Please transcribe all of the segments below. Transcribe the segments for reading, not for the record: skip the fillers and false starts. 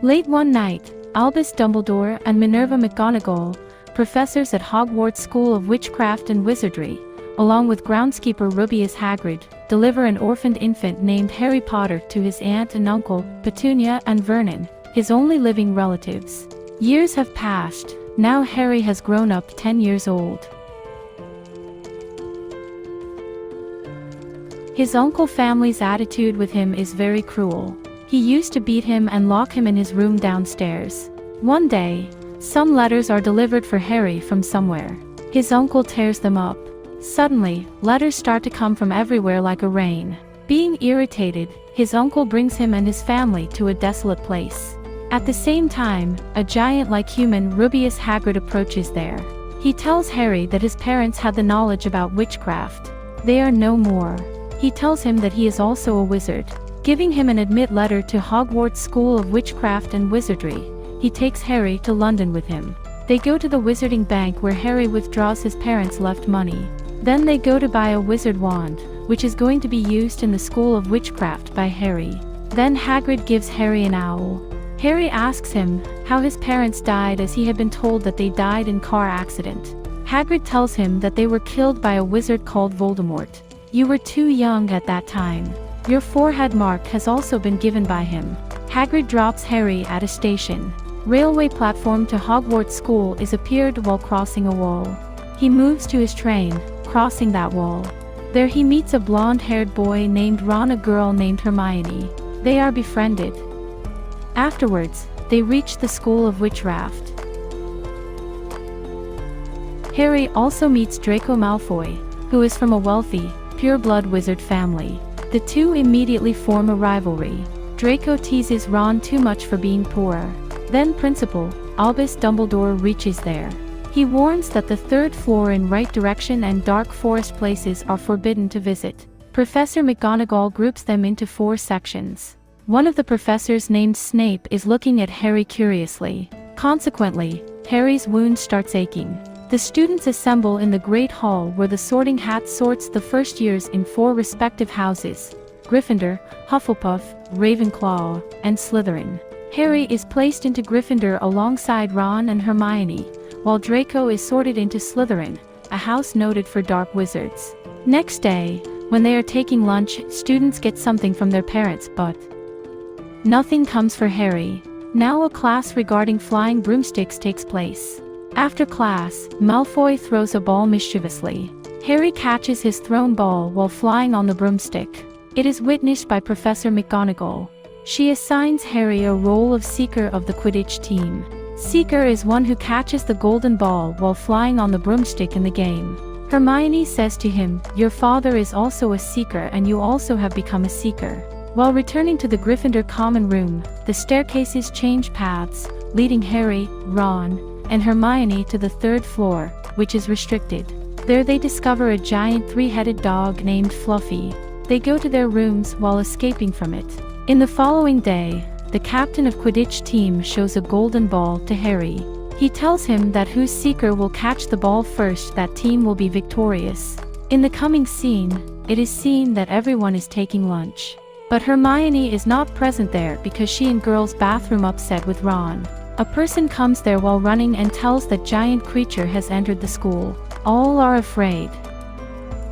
Late one night, Albus Dumbledore and Minerva McGonagall, professors at Hogwarts School of Witchcraft and Wizardry, along with groundskeeper Rubeus Hagrid, deliver an orphaned infant named Harry Potter to his aunt and uncle, Petunia and Vernon, his only living relatives. Years have passed. Now Harry has grown up 10 years old. His uncle family's attitude with him is very cruel. He used to beat him and lock him in his room downstairs. One day, some letters are delivered for Harry from somewhere. His uncle tears them up. Suddenly, letters start to come from everywhere like a rain. Being irritated, his uncle brings him and his family to a desolate place. At the same time, a giant-like human Rubeus Hagrid approaches there. He tells Harry that his parents had the knowledge about witchcraft. They are no more. He tells him that he is also a wizard. Giving him an admit letter to Hogwarts School of Witchcraft and Wizardry, he takes Harry to London with him. They go to the Wizarding Bank where Harry withdraws his parents' left money. Then they go to buy a wizard wand, which is going to be used in the School of Witchcraft by Harry. Then Hagrid gives Harry an owl. Harry asks him how his parents died, as he had been told that they died in car accident. Hagrid tells him that they were killed by a wizard called Voldemort. You were too young at that time. Your forehead mark has also been given by him. Hagrid drops Harry at a station. Railway platform to Hogwarts School is appeared while crossing a wall. He moves to his train, crossing that wall. There he meets a blonde-haired boy named Ron, a girl named Hermione. They are befriended. Afterwards, they reach the School of Witchcraft. Harry also meets Draco Malfoy, who is from a wealthy, pure-blood wizard family. The two immediately form a rivalry. Draco teases Ron too much for being poor. Then Principal Albus Dumbledore reaches there. He warns that the third floor in Right Direction and Dark Forest places are forbidden to visit. Professor McGonagall groups them into 4 sections. One of the professors, named Snape, is looking at Harry curiously. Consequently, Harry's wound starts aching. The students assemble in the Great Hall where the Sorting Hat sorts the first years in 4 respective houses: Gryffindor, Hufflepuff, Ravenclaw, and Slytherin. Harry is placed into Gryffindor alongside Ron and Hermione, while Draco is sorted into Slytherin, a house noted for dark wizards. Next day, when they are taking lunch, students get something from their parents, but nothing comes for Harry. Now a class regarding flying broomsticks takes place. After class, Malfoy throws a ball mischievously. Harry catches his thrown ball while flying on the broomstick. It is witnessed by Professor McGonagall. She assigns Harry a role of Seeker of the Quidditch team. Seeker is one who catches the golden ball while flying on the broomstick in the game. Hermione says to him, "Your father is also a Seeker and you also have become a Seeker." While returning to the Gryffindor common room, the staircases change paths, leading Harry, Ron, and Hermione to the 3rd floor, which is restricted. There they discover a giant 3-headed dog named Fluffy. They go to their rooms while escaping from it. In the following day, the captain of Quidditch team shows a golden ball to Harry. He tells him that whose Seeker will catch the ball first, that team will be victorious. In the coming scene, it is seen that everyone is taking lunch. But Hermione is not present there because she in girls' bathroom upset with Ron. A person comes there while running and tells that giant creature has entered the school. All are afraid.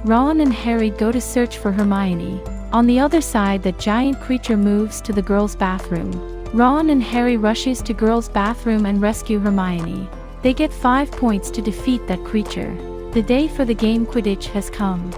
Ron and Harry go to search for Hermione. On the other side, the giant creature moves to the girls' bathroom. Ron and Harry rushes to girls' bathroom and rescue Hermione. They get 5 points to defeat that creature. The day for the game Quidditch has come.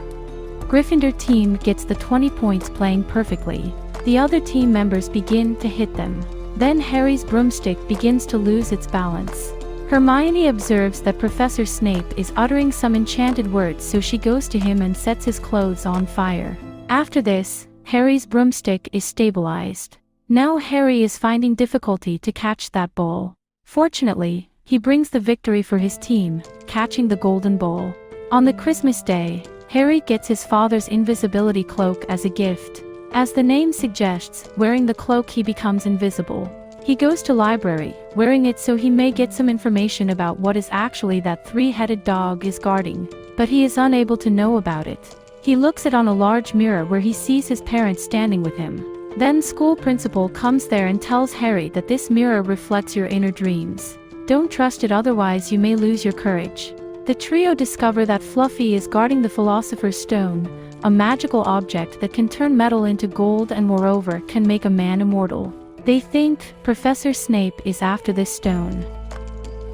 Gryffindor team gets the 20 points playing perfectly. The other team members begin to hit them. Then Harry's broomstick begins to lose its balance. Hermione observes that Professor Snape is uttering some enchanted words, so she goes to him and sets his clothes on fire. After this, Harry's broomstick is stabilized. Now Harry is finding difficulty to catch that ball. Fortunately, he brings the victory for his team, catching the golden ball. On the Christmas day, Harry gets his father's invisibility cloak as a gift. As the name suggests, wearing the cloak he becomes invisible. He goes to library, wearing it so he may get some information about what is actually that 3-headed dog is guarding, but he is unable to know about it. He looks at on a large mirror where he sees his parents standing with him. Then school principal comes there and tells Harry that this mirror reflects your inner dreams. Don't trust it, otherwise you may lose your courage. The trio discover that Fluffy is guarding the Philosopher's Stone, a magical object that can turn metal into gold and moreover can make a man immortal. They think Professor Snape is after this stone.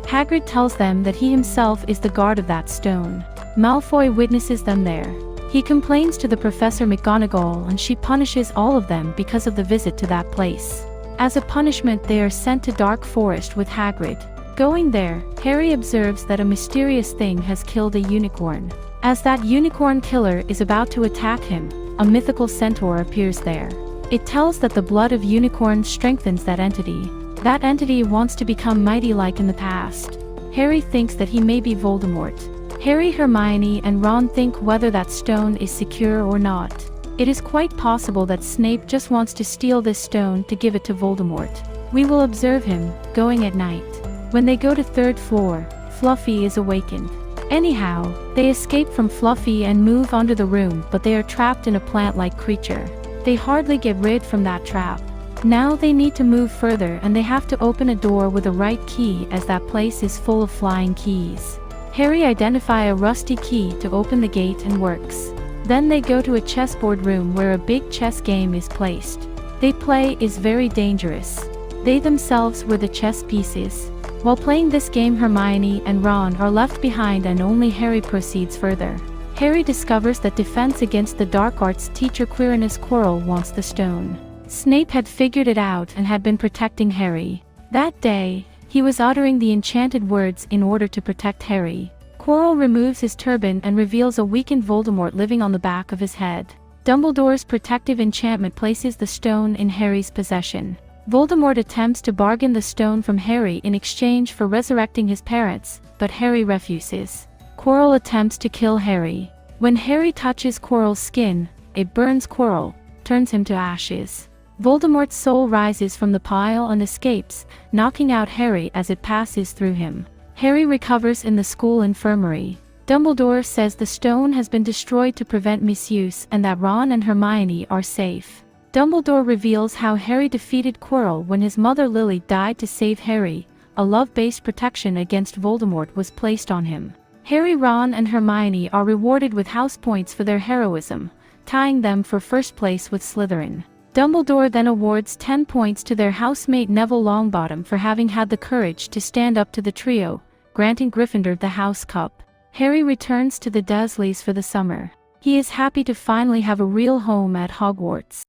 Hagrid tells them that he himself is the guard of that stone. Malfoy witnesses them there. He complains to the Professor McGonagall and she punishes all of them because of the visit to that place. As a punishment, they are sent to Dark Forest with Hagrid. Going there, Harry observes that a mysterious thing has killed a unicorn. As that unicorn killer is about to attack him, a mythical centaur appears there. It tells that the blood of unicorns strengthens that entity. That entity wants to become mighty like in the past. Harry thinks that he may be Voldemort. Harry, Hermione, and Ron think whether that stone is secure or not. It is quite possible that Snape just wants to steal this stone to give it to Voldemort. We will observe him, going at night. When they go to 3rd floor, Fluffy is awakened. Anyhow, they escape from Fluffy and move under the room, but they are trapped in a plant-like creature. They hardly get rid from that trap. Now they need to move further and they have to open a door with the right key as that place is full of flying keys. Harry identifies a rusty key to open the gate and works. Then they go to a chessboard room where a big chess game is placed. They play is very dangerous. They themselves were the chess pieces. While playing this game, Hermione and Ron are left behind and only Harry proceeds further. Harry discovers that defense against the dark arts teacher Quirinus Quirrell wants the stone. Snape had figured it out and had been protecting Harry. That day, he was uttering the enchanted words in order to protect Harry. Quirrell removes his turban and reveals a weakened Voldemort living on the back of his head. Dumbledore's protective enchantment places the stone in Harry's possession. Voldemort attempts to bargain the stone from Harry in exchange for resurrecting his parents, but Harry refuses. Quirrell attempts to kill Harry. When Harry touches Quirrell's skin, it burns Quirrell, turns him to ashes. Voldemort's soul rises from the pile and escapes, knocking out Harry as it passes through him. Harry recovers in the school infirmary. Dumbledore says the stone has been destroyed to prevent misuse and that Ron and Hermione are safe. Dumbledore reveals how Harry defeated Quirrell when his mother Lily died to save Harry. A love-based protection against Voldemort was placed on him. Harry, Ron, and Hermione are rewarded with house points for their heroism, tying them for first place with Slytherin. Dumbledore then awards 10 points to their housemate Neville Longbottom for having had the courage to stand up to the trio, granting Gryffindor the House Cup. Harry returns to the Dursleys for the summer. He is happy to finally have a real home at Hogwarts.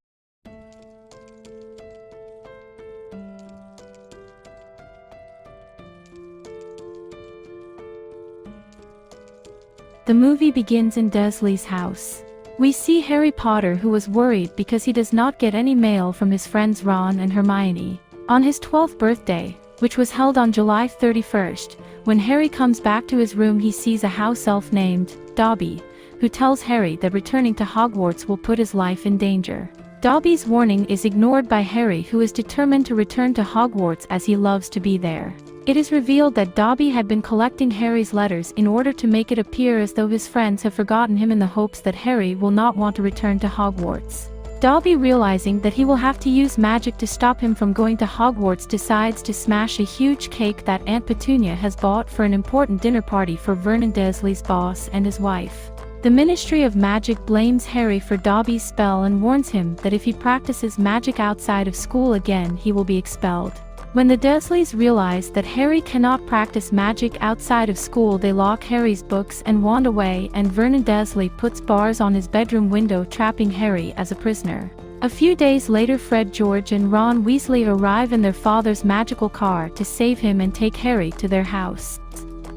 The movie begins in Dursley's house. We see Harry Potter, who was worried because he does not get any mail from his friends Ron and Hermione. On his 12th birthday, which was held on July 31st, when Harry comes back to his room he sees a house elf named Dobby, who tells Harry that returning to Hogwarts will put his life in danger. Dobby's warning is ignored by Harry, who is determined to return to Hogwarts as he loves to be there. It is revealed that Dobby had been collecting Harry's letters in order to make it appear as though his friends have forgotten him in the hopes that Harry will not want to return to Hogwarts. Dobby, realizing that he will have to use magic to stop him from going to Hogwarts, decides to smash a huge cake that Aunt Petunia has bought for an important dinner party for Vernon Dursley's boss and his wife. The Ministry of Magic blames Harry for Dobby's spell and warns him that if he practices magic outside of school again he will be expelled. When the Dursleys realize that Harry cannot practice magic outside of school, they lock Harry's books and wand away, and Vernon Dursley puts bars on his bedroom window, trapping Harry as a prisoner. A few days later, Fred, George, and Ron Weasley arrive in their father's magical car to save him and take Harry to their house.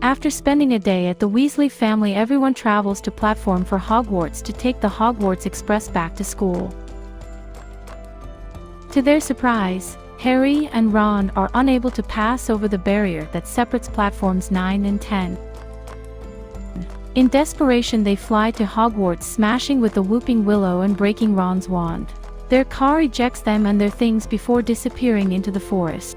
After spending a day at the Weasley family, everyone travels to platform for Hogwarts to take the Hogwarts Express back to school. To their surprise, Harry and Ron are unable to pass over the barrier that separates platforms 9 and 10. In desperation, they fly to Hogwarts, smashing with the Whooping Willow and breaking Ron's wand. Their car ejects them and their things before disappearing into the forest.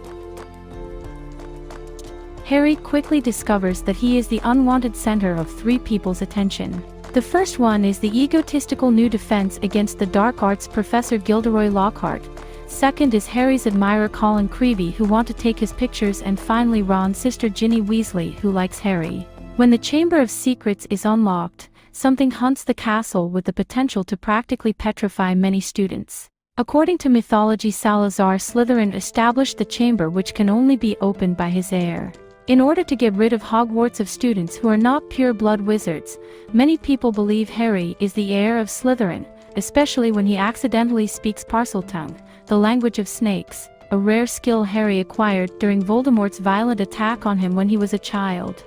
Harry quickly discovers that he is the unwanted center of 3 people's attention. The first one is the egotistical new defense against the dark arts Professor Gilderoy Lockhart. Second is Harry's admirer Colin Creevey, who want to take his pictures, and finally Ron's sister Ginny Weasley, who likes Harry. When the Chamber of Secrets is unlocked, something haunts the castle with the potential to practically petrify many students. According to mythology, Salazar Slytherin established the chamber, which can only be opened by his heir. In order to get rid of Hogwarts of students who are not pure-blood wizards, many people believe Harry is the heir of Slytherin, especially when he accidentally speaks Parseltongue, the language of snakes, a rare skill Harry acquired during Voldemort's violent attack on him when he was a child.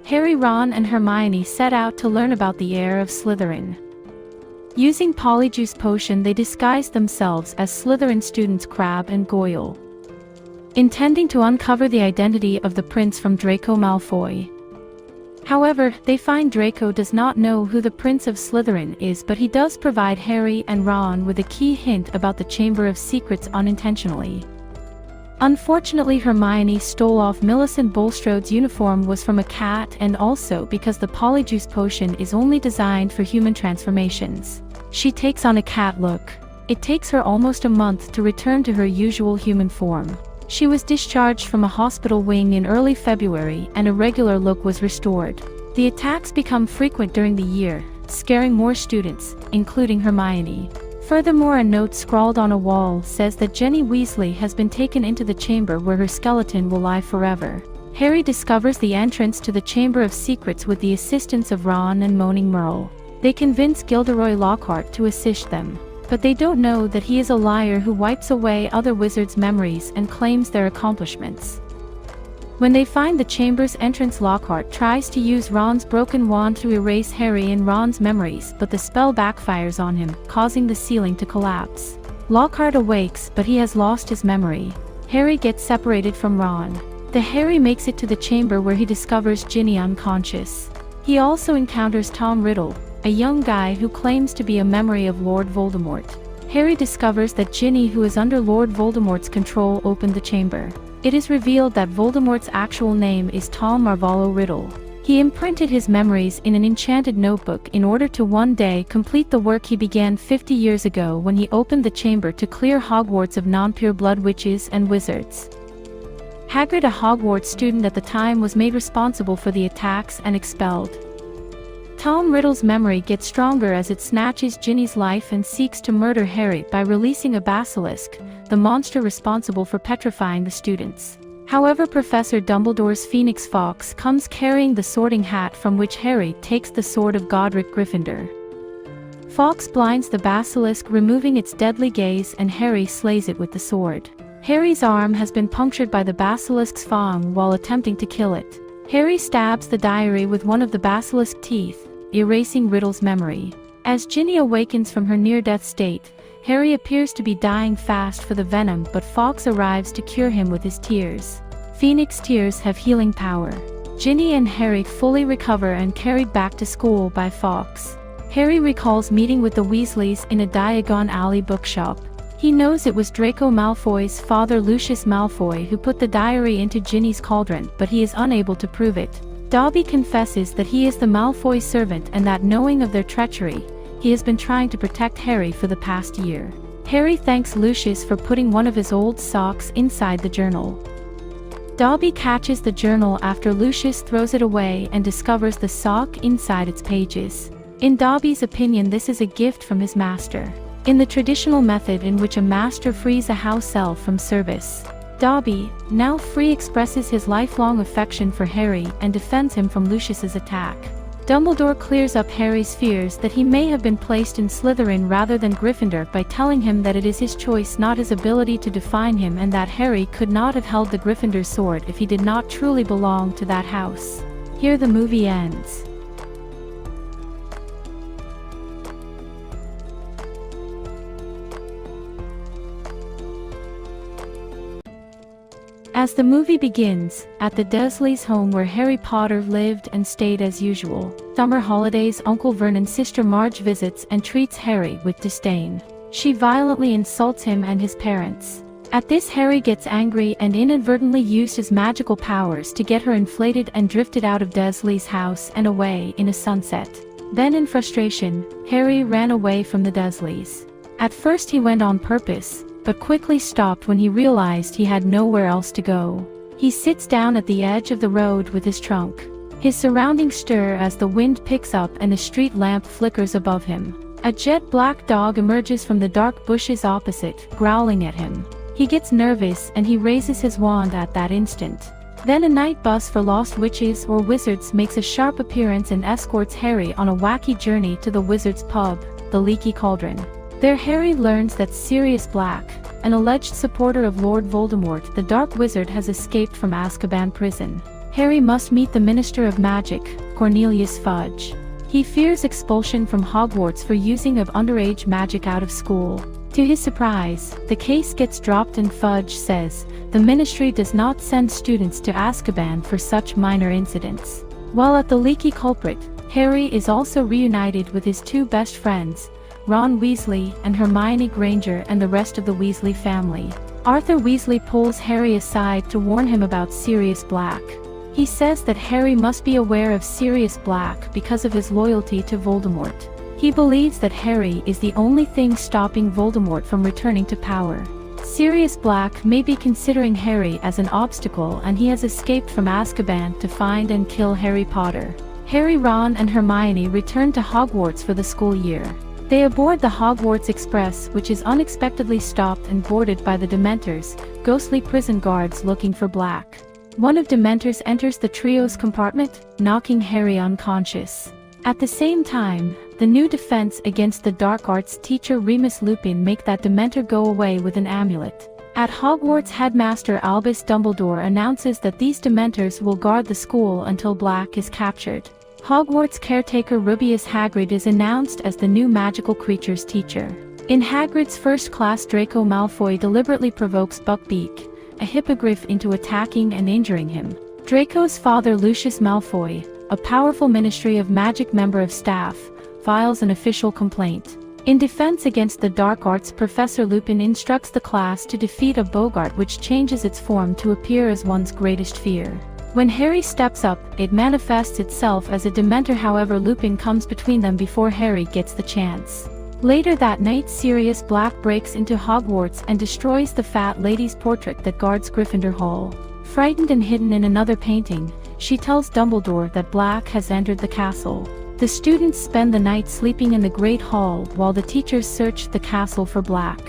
Harry, Ron, and Hermione set out to learn about the heir of Slytherin. Using Polyjuice Potion, they disguised themselves as Slytherin students Crabbe and Goyle, intending to uncover the identity of the prince from Draco Malfoy. However, they find Draco does not know who the Prince of Slytherin is, but he does provide Harry and Ron with a key hint about the Chamber of Secrets unintentionally. Unfortunately, Hermione stole off Millicent Bulstrode's uniform was from a cat, and also because the Polyjuice Potion is only designed for human transformations, she takes on a cat look. It takes her almost a month to return to her usual human form. She was discharged from a hospital wing in early February, and a regular look was restored. The attacks become frequent during the year, scaring more students, including Hermione. Furthermore, a note scrawled on a wall says that Ginny Weasley has been taken into the chamber where her skeleton will lie forever. Harry discovers the entrance to the Chamber of Secrets with the assistance of Ron and Moaning Merle. They convince Gilderoy Lockhart to assist them, but they don't know that he is a liar who wipes away other wizards' memories and claims their accomplishments. When they find the chamber's entrance, Lockhart tries to use Ron's broken wand to erase Harry and Ron's memories, but the spell backfires on him, causing the ceiling to collapse. Lockhart awakes, but he has lost his memory. Harry gets separated from Ron. Harry makes it to the chamber where he discovers Ginny unconscious. He also encounters Tom Riddle, a young guy who claims to be a memory of Lord Voldemort. Harry discovers that Ginny, who is under Lord Voldemort's control, opened the chamber. It is revealed that Voldemort's actual name is Tom Marvolo Riddle. He imprinted his memories in an enchanted notebook in order to one day complete the work he began 50 years ago when he opened the chamber to clear Hogwarts of non-pure blood witches and wizards. Hagrid, a Hogwarts student at the time, was made responsible for the attacks and expelled. Tom Riddle's memory gets stronger as it snatches Ginny's life and seeks to murder Harry by releasing a basilisk, the monster responsible for petrifying the students. However, Professor Dumbledore's Phoenix Fawkes comes carrying the Sorting Hat, from which Harry takes the sword of Godric Gryffindor. Fawkes blinds the basilisk, removing its deadly gaze, and Harry slays it with the sword. Harry's arm has been punctured by the basilisk's fang while attempting to kill it. Harry stabs the diary with one of the basilisk's teeth, erasing Riddle's memory. As Ginny awakens from her near-death state, Harry appears to be dying fast for the venom, but Fawkes arrives to cure him with his tears. Phoenix tears have healing power. Ginny and Harry fully recover and carried back to school by Fawkes. Harry recalls meeting with the Weasleys in a Diagon Alley bookshop. He knows it was Draco Malfoy's father, Lucius Malfoy, who put the diary into Ginny's cauldron, but he is unable to prove it. Dobby confesses that he is the Malfoy servant and that, knowing of their treachery, he has been trying to protect Harry for the past year. Harry thanks Lucius for putting one of his old socks inside the journal. Dobby catches the journal after Lucius throws it away and discovers the sock inside its pages. In Dobby's opinion, this is a gift from his master. In the traditional method in which a master frees a house elf from service, Dobby, now free, expresses his lifelong affection for Harry and defends him from Lucius's attack. Dumbledore clears up Harry's fears that he may have been placed in Slytherin rather than Gryffindor by telling him that it is his choice, not his ability, to define him, and that Harry could not have held the Gryffindor sword if he did not truly belong to that house. Here the movie ends. As the movie begins, at the Dursleys' home where Harry Potter lived and stayed as usual. Summer holidays, Uncle Vernon's sister Marge visits and treats Harry with disdain. She violently insults him and his parents. At this, Harry gets angry and inadvertently used his magical powers to get her inflated and drifted out of Dursley's house and away in a sunset. Then in frustration, Harry ran away from the Dursleys. At first he went on purpose, but quickly stopped when he realized he had nowhere else to go. He sits down at the edge of the road with his trunk. His surroundings stir as the wind picks up and a street lamp flickers above him. A jet-black dog emerges from the dark bushes opposite, growling at him. He gets nervous and he raises his wand at that instant. Then a night bus for lost witches or wizards makes a sharp appearance and escorts Harry on a wacky journey to the wizard's pub, the Leaky Cauldron. There Harry learns that Sirius Black, an alleged supporter of Lord Voldemort, the Dark Wizard, has escaped from Azkaban prison. Harry must meet the Minister of Magic, Cornelius Fudge. He fears expulsion from Hogwarts for using of underage magic out of school. To his surprise, the case gets dropped and Fudge says, the Ministry does not send students to Azkaban for such minor incidents. While at the Leaky Culprit, Harry is also reunited with his two best friends, Ron Weasley and Hermione Granger, and the rest of the Weasley family. Arthur Weasley pulls Harry aside to warn him about Sirius Black. He says that Harry must be aware of Sirius Black because of his loyalty to Voldemort. He believes that Harry is the only thing stopping Voldemort from returning to power. Sirius Black may be considering Harry as an obstacle, and he has escaped from Azkaban to find and kill Harry Potter. Harry, Ron and Hermione return to Hogwarts for the school year. They aboard the Hogwarts Express, which is unexpectedly stopped and boarded by the Dementors, ghostly prison guards looking for Black. One of Dementors enters the trio's compartment, knocking Harry unconscious. At the same time, the new defense against the dark arts teacher Remus Lupin make that Dementor go away with an amulet. At Hogwarts, headmaster Albus Dumbledore announces that these Dementors will guard the school until Black is captured. Hogwarts caretaker Rubeus Hagrid is announced as the new magical creatures teacher. In Hagrid's first class, Draco Malfoy deliberately provokes Buckbeak, a hippogriff, into attacking and injuring him. Draco's father, Lucius Malfoy, a powerful Ministry of Magic member of staff, files an official complaint. In defense against the dark arts, Professor Lupin instructs the class to defeat a Boggart which changes its form to appear as one's greatest fear. When Harry steps up, it manifests itself as a Dementor, however Lupin comes between them before Harry gets the chance. Later that night, Sirius Black breaks into Hogwarts and destroys the fat lady's portrait that guards Gryffindor Hall. Frightened and hidden in another painting, she tells Dumbledore that Black has entered the castle. The students spend the night sleeping in the Great Hall while the teachers search the castle for Black.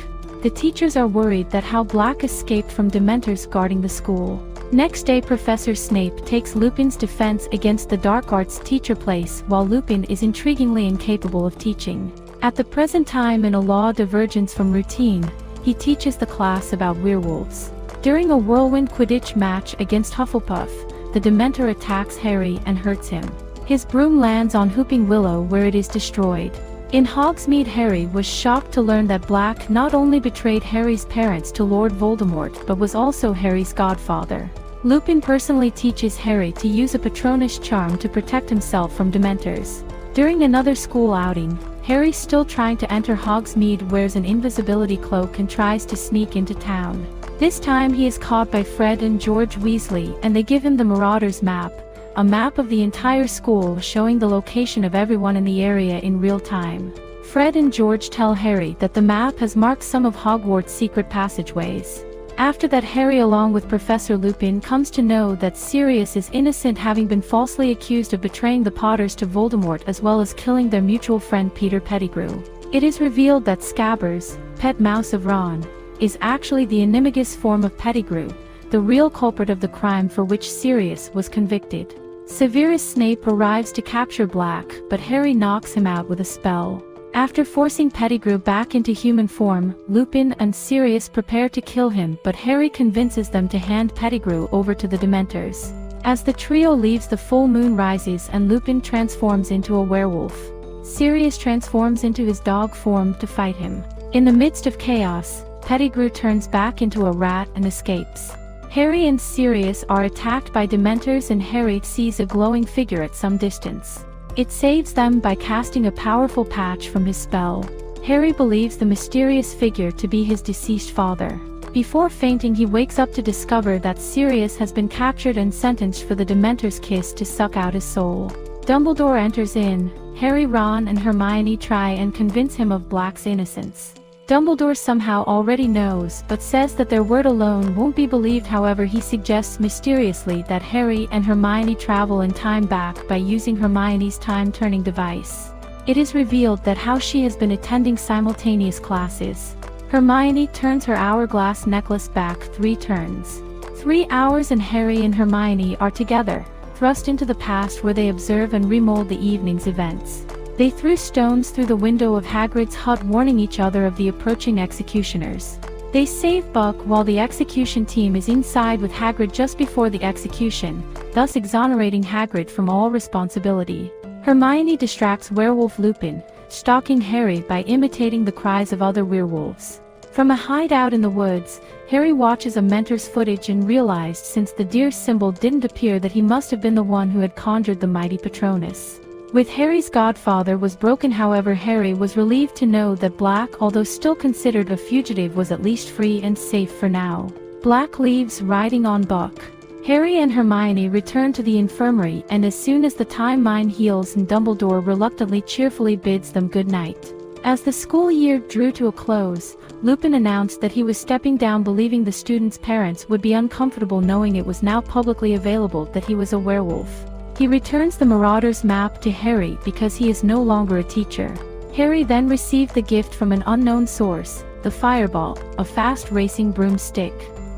The teachers are worried that how Black escaped from Dementors guarding the school. Next day, Professor Snape takes Lupin's defense against the dark arts teacher place while Lupin is intriguingly incapable of teaching. At the present time, in a law divergence from routine, he teaches the class about werewolves. During a whirlwind Quidditch match against Hufflepuff, the Dementor attacks Harry and hurts him. His broom lands on Whooping Willow where it is destroyed. In Hogsmeade, Harry was shocked to learn that Black not only betrayed Harry's parents to Lord Voldemort but was also Harry's godfather. Lupin personally teaches Harry to use a Patronus charm to protect himself from Dementors. During another school outing, Harry, still trying to enter Hogsmeade, wears an invisibility cloak and tries to sneak into town. This time he is caught by Fred and George Weasley and they give him the Marauders map, a map of the entire school showing the location of everyone in the area in real time. Fred and George tell Harry that the map has marked some of Hogwarts' secret passageways. After that, Harry along with Professor Lupin comes to know that Sirius is innocent, having been falsely accused of betraying the Potters to Voldemort as well as killing their mutual friend Peter Pettigrew. It is revealed that Scabbers, pet mouse of Ron, is actually the Animagus form of Pettigrew, the real culprit of the crime for which Sirius was convicted. Severus Snape arrives to capture Black, but Harry knocks him out with a spell. After forcing Pettigrew back into human form, Lupin and Sirius prepare to kill him, but Harry convinces them to hand Pettigrew over to the Dementors. As the trio leaves, the full moon rises and Lupin transforms into a werewolf. Sirius transforms into his dog form to fight him. In the midst of chaos, Pettigrew turns back into a rat and escapes. Harry and Sirius are attacked by Dementors and Harry sees a glowing figure at some distance. It saves them by casting a powerful patch from his spell. Harry believes the mysterious figure to be his deceased father. Before fainting, he wakes up to discover that Sirius has been captured and sentenced for the Dementor's kiss to suck out his soul. Dumbledore enters in. Harry, Ron, and Hermione try and convince him of Black's innocence. Dumbledore somehow already knows, but says that their word alone won't be believed. However, he suggests mysteriously that Harry and Hermione travel in time back by using Hermione's time-turning device. It is revealed that how she has been attending simultaneous classes. Hermione turns her hourglass necklace back 3 turns. 3 hours and Harry and Hermione are together, thrust into the past where they observe and remold the evening's events. They threw stones through the window of Hagrid's hut, warning each other of the approaching executioners. They save Buck while the execution team is inside with Hagrid just before the execution, thus exonerating Hagrid from all responsibility. Hermione distracts werewolf Lupin, stalking Harry by imitating the cries of other werewolves. From a hideout in the woods, Harry watches a mentor's footage and realized since the deer symbol didn't appear that he must have been the one who had conjured the mighty Patronus. With Harry's godfather was broken, however, Harry was relieved to know that Black, although still considered a fugitive, was at least free and safe for now. Black leaves riding on Buck. Harry and Hermione return to the infirmary, and as soon as the time mine heals, Dumbledore reluctantly cheerfully bids them good night. As the school year drew to a close, Lupin announced that he was stepping down, believing the students' parents would be uncomfortable knowing it was now publicly available that he was a werewolf. He returns the Marauder's map to Harry because he is no longer a teacher. Harry then received the gift from an unknown source, the Fireball, a fast-racing broomstick.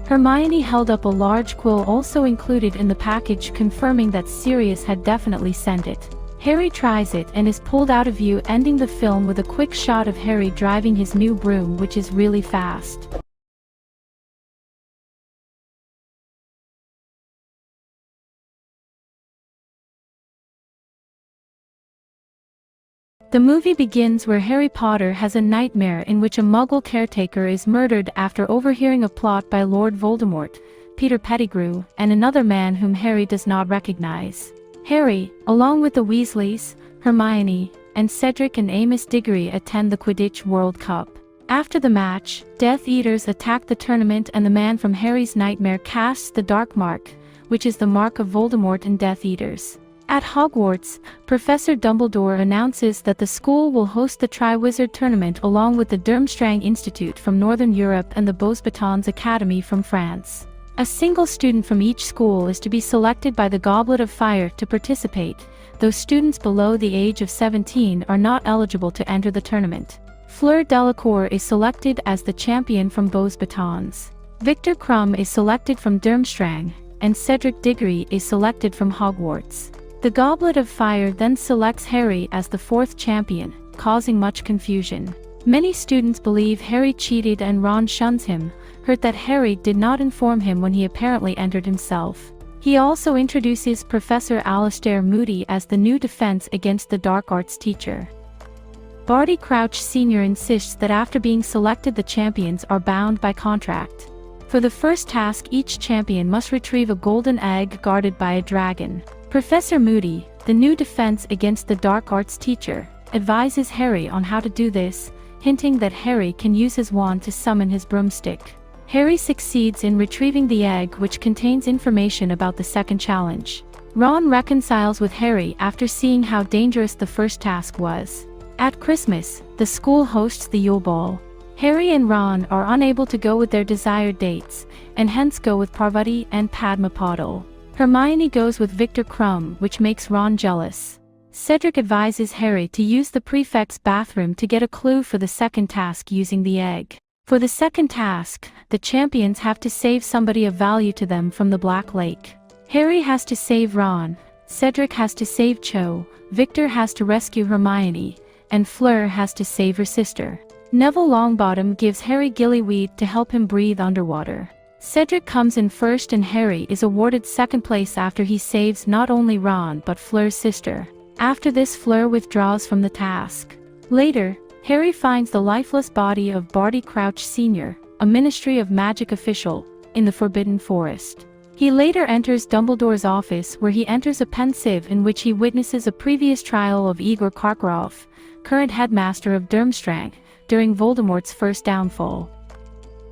Hermione held up a large quill also included in the package, confirming that Sirius had definitely sent it. Harry tries it and is pulled out of view, ending the film with a quick shot of Harry driving his new broom, which is really fast. The movie begins where Harry Potter has a nightmare in which a Muggle caretaker is murdered after overhearing a plot by Lord Voldemort, Peter Pettigrew, and another man whom Harry does not recognize. Harry, along with the Weasleys, Hermione, and Cedric and Amos Diggory attend the Quidditch World Cup. After the match, Death Eaters attack the tournament and the man from Harry's nightmare casts the Dark Mark, which is the mark of Voldemort and Death Eaters. At Hogwarts, Professor Dumbledore announces that the school will host the Triwizard Tournament along with the Durmstrang Institute from Northern Europe and the Beauxbatons Academy from France. A single student from each school is to be selected by the Goblet of Fire to participate, though students below the age of 17 are not eligible to enter the tournament. Fleur Delacour is selected as the champion from Beauxbatons. Victor Krum is selected from Durmstrang, and Cedric Diggory is selected from Hogwarts. The Goblet of Fire then selects Harry as the 4th champion, causing much confusion. Many students believe Harry cheated and Ron shuns him, hurt that Harry did not inform him when he apparently entered himself. He also introduces Professor Alastair Moody as the new defense against the dark arts teacher. Barty Crouch Sr. insists that after being selected, the champions are bound by contract. For the first task, each champion must retrieve a golden egg guarded by a dragon. Professor Moody, the new defense against the dark arts teacher, advises Harry on how to do this, hinting that Harry can use his wand to summon his broomstick. Harry succeeds in retrieving the egg, which contains information about the second challenge. Ron reconciles with Harry after seeing how dangerous the first task was. At Christmas, the school hosts the Yule Ball. Harry and Ron are unable to go with their desired dates, and hence go with Parvati and Padma Patil. Hermione goes with Victor Krum, which makes Ron jealous. Cedric advises Harry to use the prefect's bathroom to get a clue for the second task using the egg. For the second task, the champions have to save somebody of value to them from the Black Lake. Harry has to save Ron, Cedric has to save Cho, Victor has to rescue Hermione, and Fleur has to save her sister. Neville Longbottom gives Harry gillyweed to help him breathe underwater. Cedric comes in first and Harry is awarded second place after he saves not only Ron but Fleur's sister. After this, Fleur withdraws from the task. Later, Harry finds the lifeless body of Barty Crouch Sr., a Ministry of Magic official, in the Forbidden Forest. He later enters Dumbledore's office, where he enters a pensieve in which he witnesses a previous trial of Igor Karkaroff, current headmaster of Durmstrang, during Voldemort's first downfall.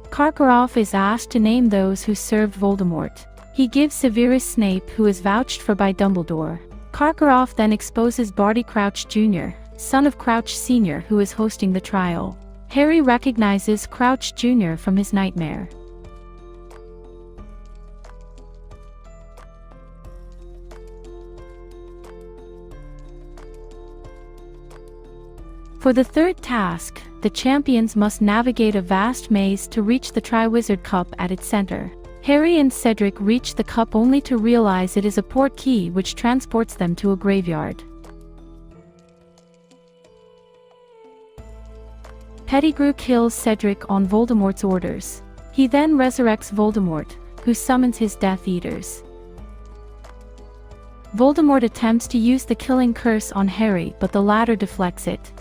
Karkaroff is asked to name those who served Voldemort. He gives Severus Snape, who is vouched for by Dumbledore. Karkaroff then exposes Barty Crouch Jr., son of Crouch Sr., who is hosting the trial. Harry recognizes Crouch Jr. from his nightmare. For the third task, the champions must navigate a vast maze to reach the Triwizard Cup at its center. Harry and Cedric reach the cup only to realize it is a portkey which transports them to a graveyard. Pettigrew kills Cedric on Voldemort's orders. He then resurrects Voldemort, who summons his Death Eaters. Voldemort attempts to use the killing curse on Harry, but the latter deflects it.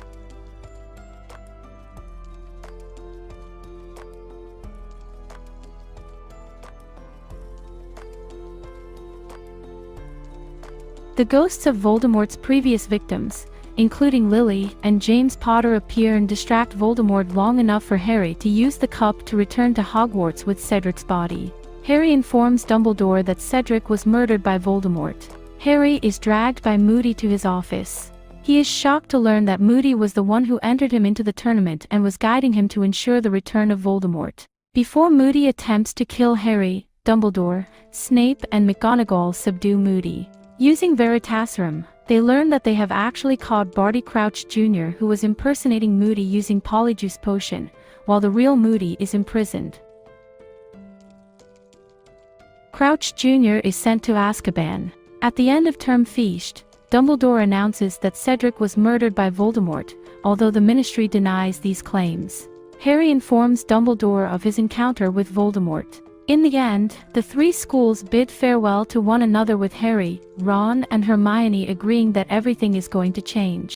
The ghosts of Voldemort's previous victims, including Lily and James Potter, appear and distract Voldemort long enough for Harry to use the cup to return to Hogwarts with Cedric's body. Harry informs Dumbledore that Cedric was murdered by Voldemort. Harry is dragged by Moody to his office. He is shocked to learn that Moody was the one who entered him into the tournament and was guiding him to ensure the return of Voldemort. Before Moody attempts to kill Harry, Dumbledore, Snape and McGonagall subdue Moody. Using Veritaserum, they learn that they have actually caught Barty Crouch Jr., who was impersonating Moody using Polyjuice Potion, while the real Moody is imprisoned. Crouch Jr. is sent to Azkaban. At the end of Term Feast, Dumbledore announces that Cedric was murdered by Voldemort, although the Ministry denies these claims. Harry informs Dumbledore of his encounter with Voldemort. In the end, the three schools bid farewell to one another, with Harry, Ron and Hermione agreeing that everything is going to change.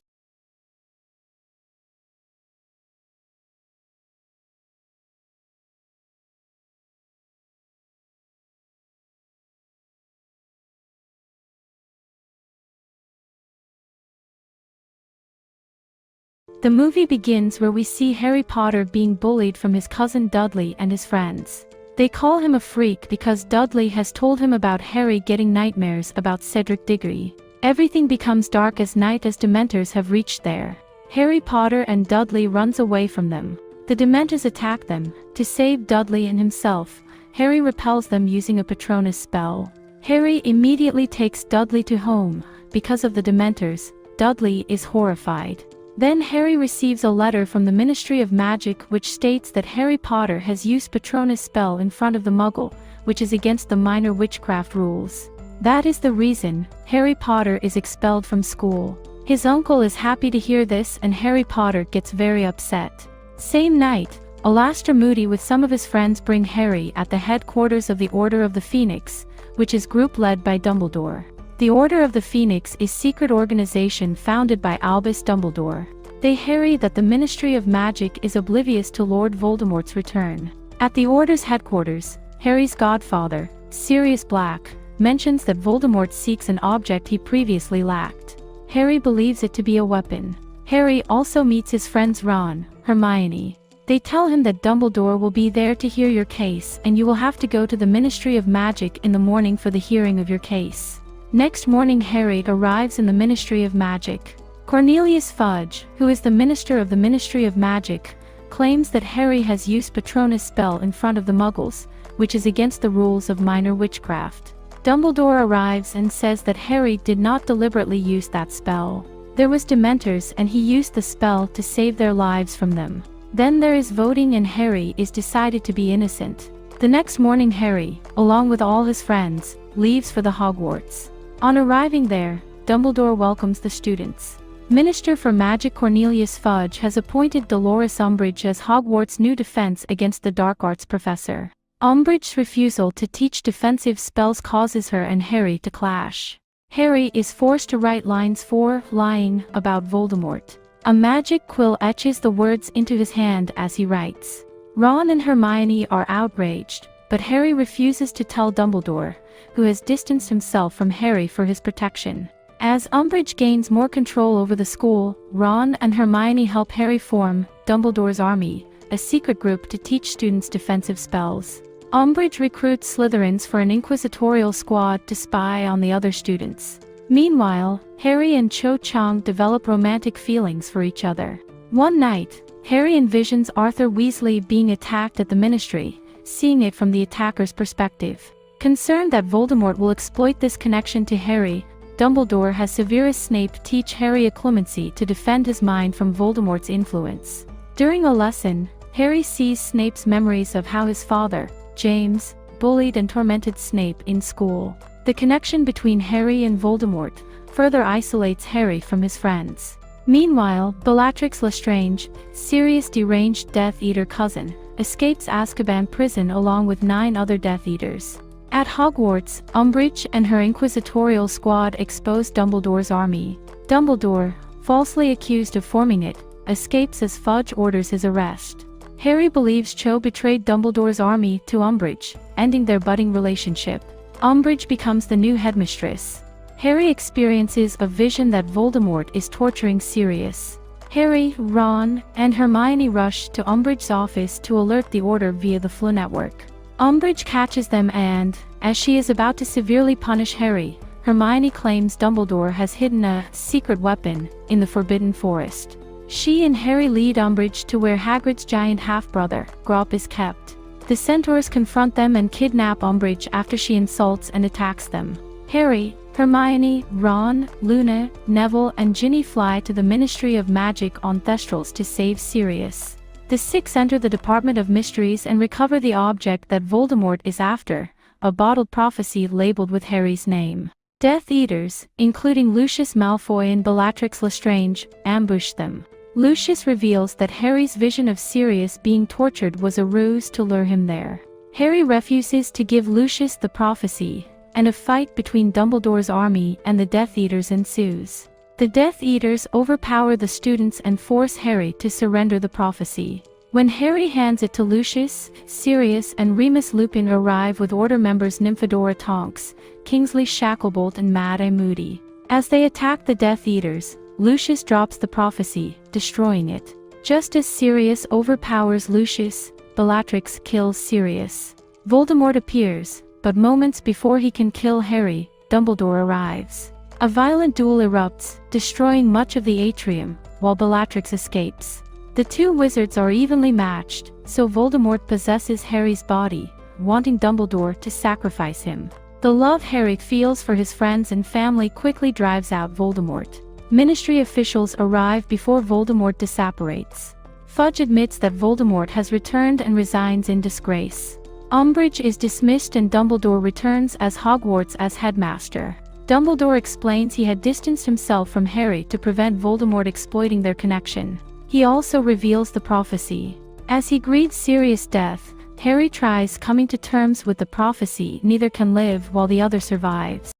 The movie begins where we see Harry Potter being bullied from his cousin Dudley and his friends. They call him a freak because Dudley has told him about Harry getting nightmares about Cedric Diggory. Everything becomes dark as night as Dementors have reached there. Harry Potter and Dudley runs away from them. The Dementors attack them. To save Dudley and himself, Harry repels them using a Patronus spell. Harry immediately takes Dudley to home. Because of the Dementors, Dudley is horrified. Then Harry receives a letter from the Ministry of Magic which states that Harry Potter has used Patronus spell in front of the Muggle, which is against the minor witchcraft rules. That is the reason Harry Potter is expelled from school. His uncle is happy to hear this and Harry Potter gets very upset. Same night, Alastor Moody with some of his friends bring Harry at the headquarters of the Order of the Phoenix, which is group led by Dumbledore. The Order of the Phoenix is a secret organization founded by Albus Dumbledore. They Harry that the Ministry of Magic is oblivious to Lord Voldemort's return. At the Order's headquarters, Harry's godfather, Sirius Black, mentions that Voldemort seeks an object he previously lacked. Harry believes it to be a weapon. Harry also meets his friends Ron, Hermione. They tell him that Dumbledore will be there to hear your case and you will have to go to the Ministry of Magic in the morning for the hearing of your case. Next morning Harry arrives in the Ministry of Magic. Cornelius Fudge, who is the Minister of the Ministry of Magic, claims that Harry has used Patronus spell in front of the Muggles, which is against the rules of minor witchcraft. Dumbledore arrives and says that Harry did not deliberately use that spell. There was Dementors and he used the spell to save their lives from them. Then there is voting and Harry is decided to be innocent. The next morning Harry, along with all his friends, leaves for the Hogwarts. On arriving there, Dumbledore welcomes the students. Minister for Magic Cornelius Fudge has appointed Dolores Umbridge as Hogwarts' new defense against the dark arts professor. Umbridge's refusal to teach defensive spells causes her and Harry to clash. Harry is forced to write lines for lying about Voldemort. A magic quill etches the words into his hand as he writes. Ron and Hermione are outraged, but Harry refuses to tell Dumbledore, who has distanced himself from Harry for his protection. As Umbridge gains more control over the school, Ron and Hermione help Harry form Dumbledore's army, a secret group to teach students defensive spells. Umbridge recruits Slytherins for an inquisitorial squad to spy on the other students. Meanwhile, Harry and Cho Chang develop romantic feelings for each other. One night, Harry envisions Arthur Weasley being attacked at the Ministry, seeing it from the attacker's perspective. Concerned that Voldemort will exploit this connection to Harry, Dumbledore has Severus Snape teach Harry a clemency to defend his mind from Voldemort's influence. During a lesson, Harry sees Snape's memories of how his father, James, bullied and tormented Snape in school. The connection between Harry and Voldemort further isolates Harry from his friends. Meanwhile, Bellatrix Lestrange, Sirius' deranged Death Eater cousin, escapes Azkaban prison along with 9 other Death Eaters. At Hogwarts, Umbridge and her inquisitorial squad expose Dumbledore's army. Dumbledore, falsely accused of forming it, escapes as Fudge orders his arrest. Harry believes Cho betrayed Dumbledore's army to Umbridge, ending their budding relationship. Umbridge becomes the new headmistress. Harry experiences a vision that Voldemort is torturing Sirius. Harry, Ron, and Hermione rush to Umbridge's office to alert the Order via the Floo network. Umbridge catches them and, as she is about to severely punish Harry, Hermione claims Dumbledore has hidden a secret weapon in the Forbidden Forest. She and Harry lead Umbridge to where Hagrid's giant half-brother, Grawp, is kept. The Centaurs confront them and kidnap Umbridge after she insults and attacks them. Harry, Hermione, Ron, Luna, Neville, and Ginny fly to the Ministry of Magic on Thestrals to save Sirius. The 6 enter the Department of Mysteries and recover the object that Voldemort is after, a bottled prophecy labeled with Harry's name. Death Eaters, including Lucius Malfoy and Bellatrix Lestrange, ambush them. Lucius reveals that Harry's vision of Sirius being tortured was a ruse to lure him there. Harry refuses to give Lucius the prophecy, and a fight between Dumbledore's army and the Death Eaters ensues. The Death Eaters overpower the students and force Harry to surrender the prophecy. When Harry hands it to Lucius, Sirius and Remus Lupin arrive with Order members Nymphadora Tonks, Kingsley Shacklebolt and Mad Eye Moody. As they attack the Death Eaters, Lucius drops the prophecy, destroying it. Just as Sirius overpowers Lucius, Bellatrix kills Sirius. Voldemort appears, but moments before he can kill Harry, Dumbledore arrives. A violent duel erupts, destroying much of the atrium, while Bellatrix escapes. The two wizards are evenly matched, so Voldemort possesses Harry's body, wanting Dumbledore to sacrifice him. The love Harry feels for his friends and family quickly drives out Voldemort. Ministry officials arrive before Voldemort disapparates. Fudge admits that Voldemort has returned and resigns in disgrace. Umbridge is dismissed and Dumbledore returns as Hogwarts as headmaster. Dumbledore explains he had distanced himself from Harry to prevent Voldemort exploiting their connection. He also reveals the prophecy. As he grieves Sirius' death, Harry tries coming to terms with the prophecy neither can live while the other survives.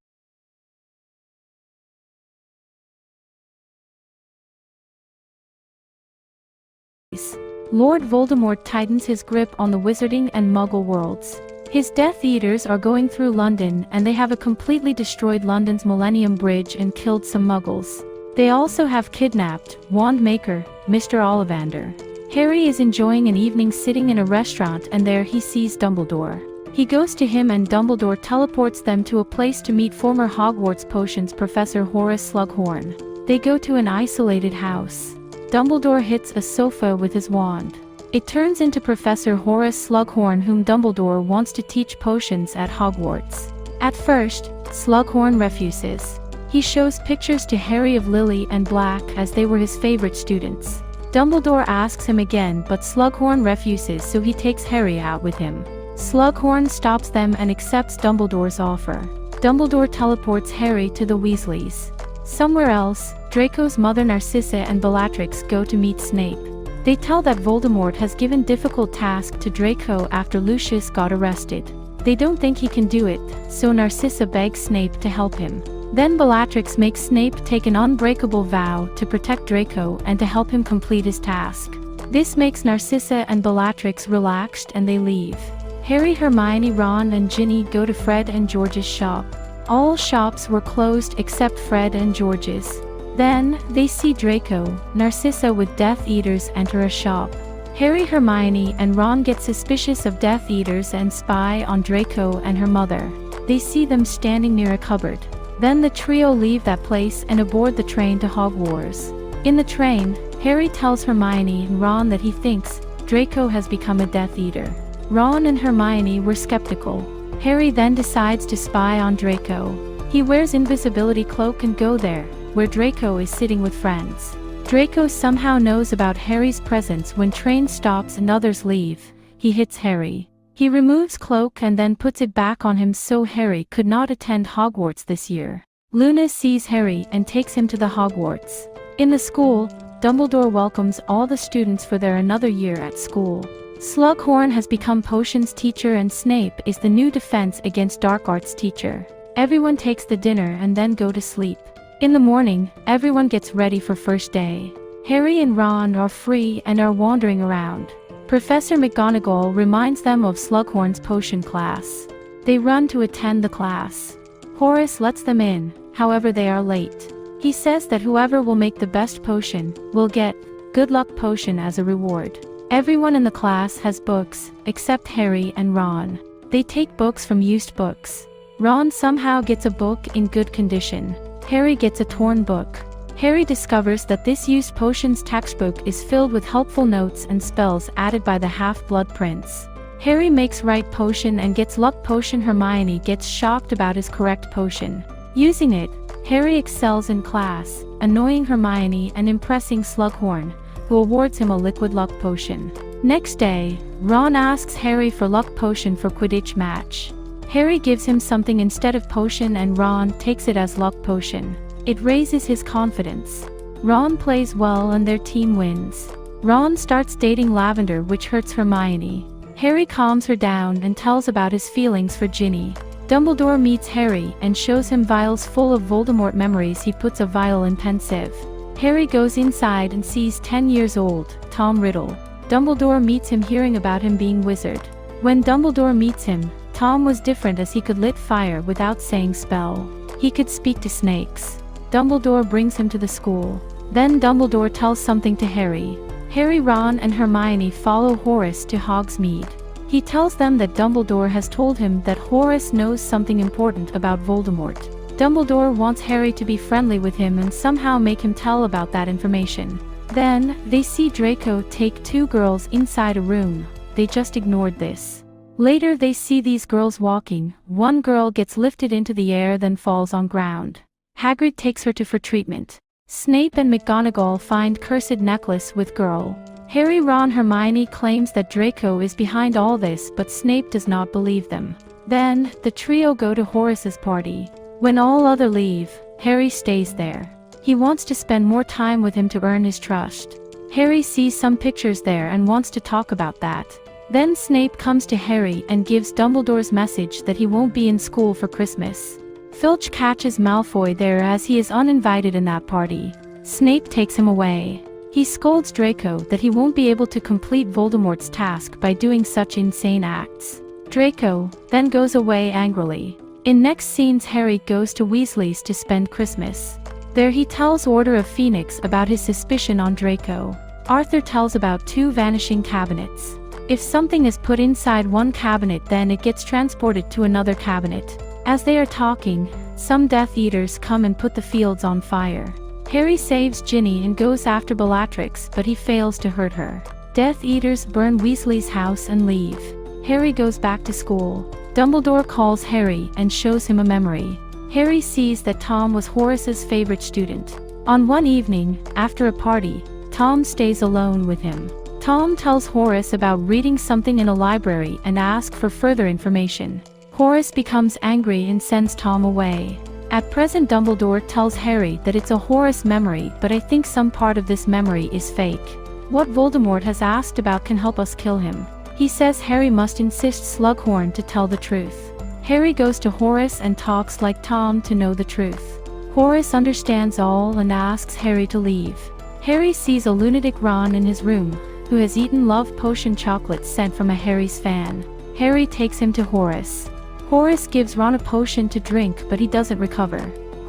Lord Voldemort tightens his grip on the Wizarding and Muggle worlds. His Death Eaters are going through London and they have completely destroyed London's Millennium Bridge and killed some Muggles. They also have kidnapped Wand Maker, Mr. Ollivander. Harry is enjoying an evening sitting in a restaurant and there he sees Dumbledore. He goes to him and Dumbledore teleports them to a place to meet former Hogwarts potions professor Horace Slughorn. They go to an isolated house. Dumbledore hits a sofa with his wand. It turns into Professor Horace Slughorn, whom Dumbledore wants to teach potions at Hogwarts. At first, Slughorn refuses. He shows pictures to Harry of Lily and Black as they were his favorite students. Dumbledore asks him again but Slughorn refuses, so he takes Harry out with him. Slughorn stops them and accepts Dumbledore's offer. Dumbledore teleports Harry to the Weasleys. Somewhere else, Draco's mother Narcissa and Bellatrix go to meet Snape. They tell that Voldemort has given difficult task to Draco after Lucius got arrested. They don't think he can do it, so Narcissa begs Snape to help him. Then Bellatrix makes Snape take an unbreakable vow to protect Draco and to help him complete his task. This makes Narcissa and Bellatrix relaxed and they leave. Harry, Hermione, Ron and Ginny go to Fred and George's shop. All shops were closed except Fred and George's. Then, they see Draco, Narcissa with Death Eaters enter a shop. Harry, Hermione, and Ron get suspicious of Death Eaters and spy on Draco and her mother. They see them standing near a cupboard. Then the trio leave that place and aboard the train to Hogwarts. In the train, Harry tells Hermione and Ron that he thinks Draco has become a Death Eater. Ron and Hermione were skeptical. Harry then decides to spy on Draco. He wears invisibility cloak and go there, where Draco is sitting with friends. Draco somehow knows about Harry's presence when train stops and others leave. He hits Harry. He removes cloak and then puts it back on him so Harry could not attend Hogwarts this year. Luna sees Harry and takes him to the Hogwarts. In the school, Dumbledore welcomes all the students for their another year at school. Slughorn has become potions teacher and Snape is the new defense against dark arts teacher. Everyone takes the dinner and then go to sleep. In the morning, everyone gets ready for first day. Harry and Ron are free and are wandering around. Professor McGonagall reminds them of Slughorn's potion class. They run to attend the class. Horace lets them in, however they are late. He says that whoever will make the best potion will get good luck potion as a reward. Everyone in the class has books, except Harry and Ron. They take books from used books. Ron somehow gets a book in good condition. Harry gets a torn book. Harry discovers that this used potions textbook is filled with helpful notes and spells added by the Half-Blood Prince. Harry makes right potion and gets luck potion. Hermione gets shocked about his correct potion. Using it, Harry excels in class, annoying Hermione and impressing Slughorn, who awards him a liquid luck potion. Next day, Ron asks Harry for luck potion for Quidditch match. Harry gives him something instead of potion and Ron takes it as luck potion. It raises his confidence. Ron plays well and their team wins. Ron starts dating Lavender, which hurts Hermione. Harry calms her down and tells about his feelings for Ginny. Dumbledore meets Harry and shows him vials full of Voldemort memories. He puts a vial in pensive. Harry goes inside and sees 10 years old, Tom Riddle. Dumbledore meets him, hearing about him being wizard. When Dumbledore meets him, Tom was different as he could lit fire without saying spell. He could speak to snakes. Dumbledore brings him to the school. Then Dumbledore tells something to Harry. Harry, Ron, and Hermione follow Horace to Hogsmeade. He tells them that Dumbledore has told him that Horace knows something important about Voldemort. Dumbledore wants Harry to be friendly with him and somehow make him tell about that information. Then, they see Draco take 2 girls inside a room. They just ignored this. Later they see these girls walking. One girl gets lifted into the air then falls on ground. Hagrid takes her for treatment. Snape and McGonagall find cursed necklace with girl. Harry, Ron, Hermione claims that Draco is behind all this, but Snape does not believe them. Then, the trio go to Horace's party. When all other leave, Harry stays there. He wants to spend more time with him to earn his trust. Harry sees some pictures there and wants to talk about that. Then Snape comes to Harry and gives Dumbledore's message that he won't be in school for Christmas. Filch catches Malfoy there as he is uninvited in that party. Snape takes him away. He scolds Draco that he won't be able to complete Voldemort's task by doing such insane acts. Draco then goes away angrily. In next scenes, Harry goes to Weasley's to spend Christmas. There he tells Order of Phoenix about his suspicion on Draco. Arthur tells about 2 vanishing cabinets. If something is put inside one cabinet, then it gets transported to another cabinet. As they are talking, some Death Eaters come and put the fields on fire. Harry saves Ginny and goes after Bellatrix, but he fails to hurt her. Death Eaters burn Weasley's house and leave. Harry goes back to school. Dumbledore calls Harry and shows him a memory. Harry sees that Tom was Horace's favorite student. On one evening, after a party, Tom stays alone with him. Tom tells Horace about reading something in a library and asks for further information. Horace becomes angry and sends Tom away. At present, Dumbledore tells Harry that it's a Horace memory, but I think some part of this memory is fake. What Voldemort has asked about can help us kill him. He says Harry must insist Slughorn to tell the truth. Harry goes to Horace and talks like Tom to know the truth. Horace understands all and asks Harry to leave. Harry sees a lunatic Ron in his room, who has eaten love potion chocolate sent from a Harry's fan. Harry takes him to Horace. Horace gives Ron a potion to drink, but he doesn't recover.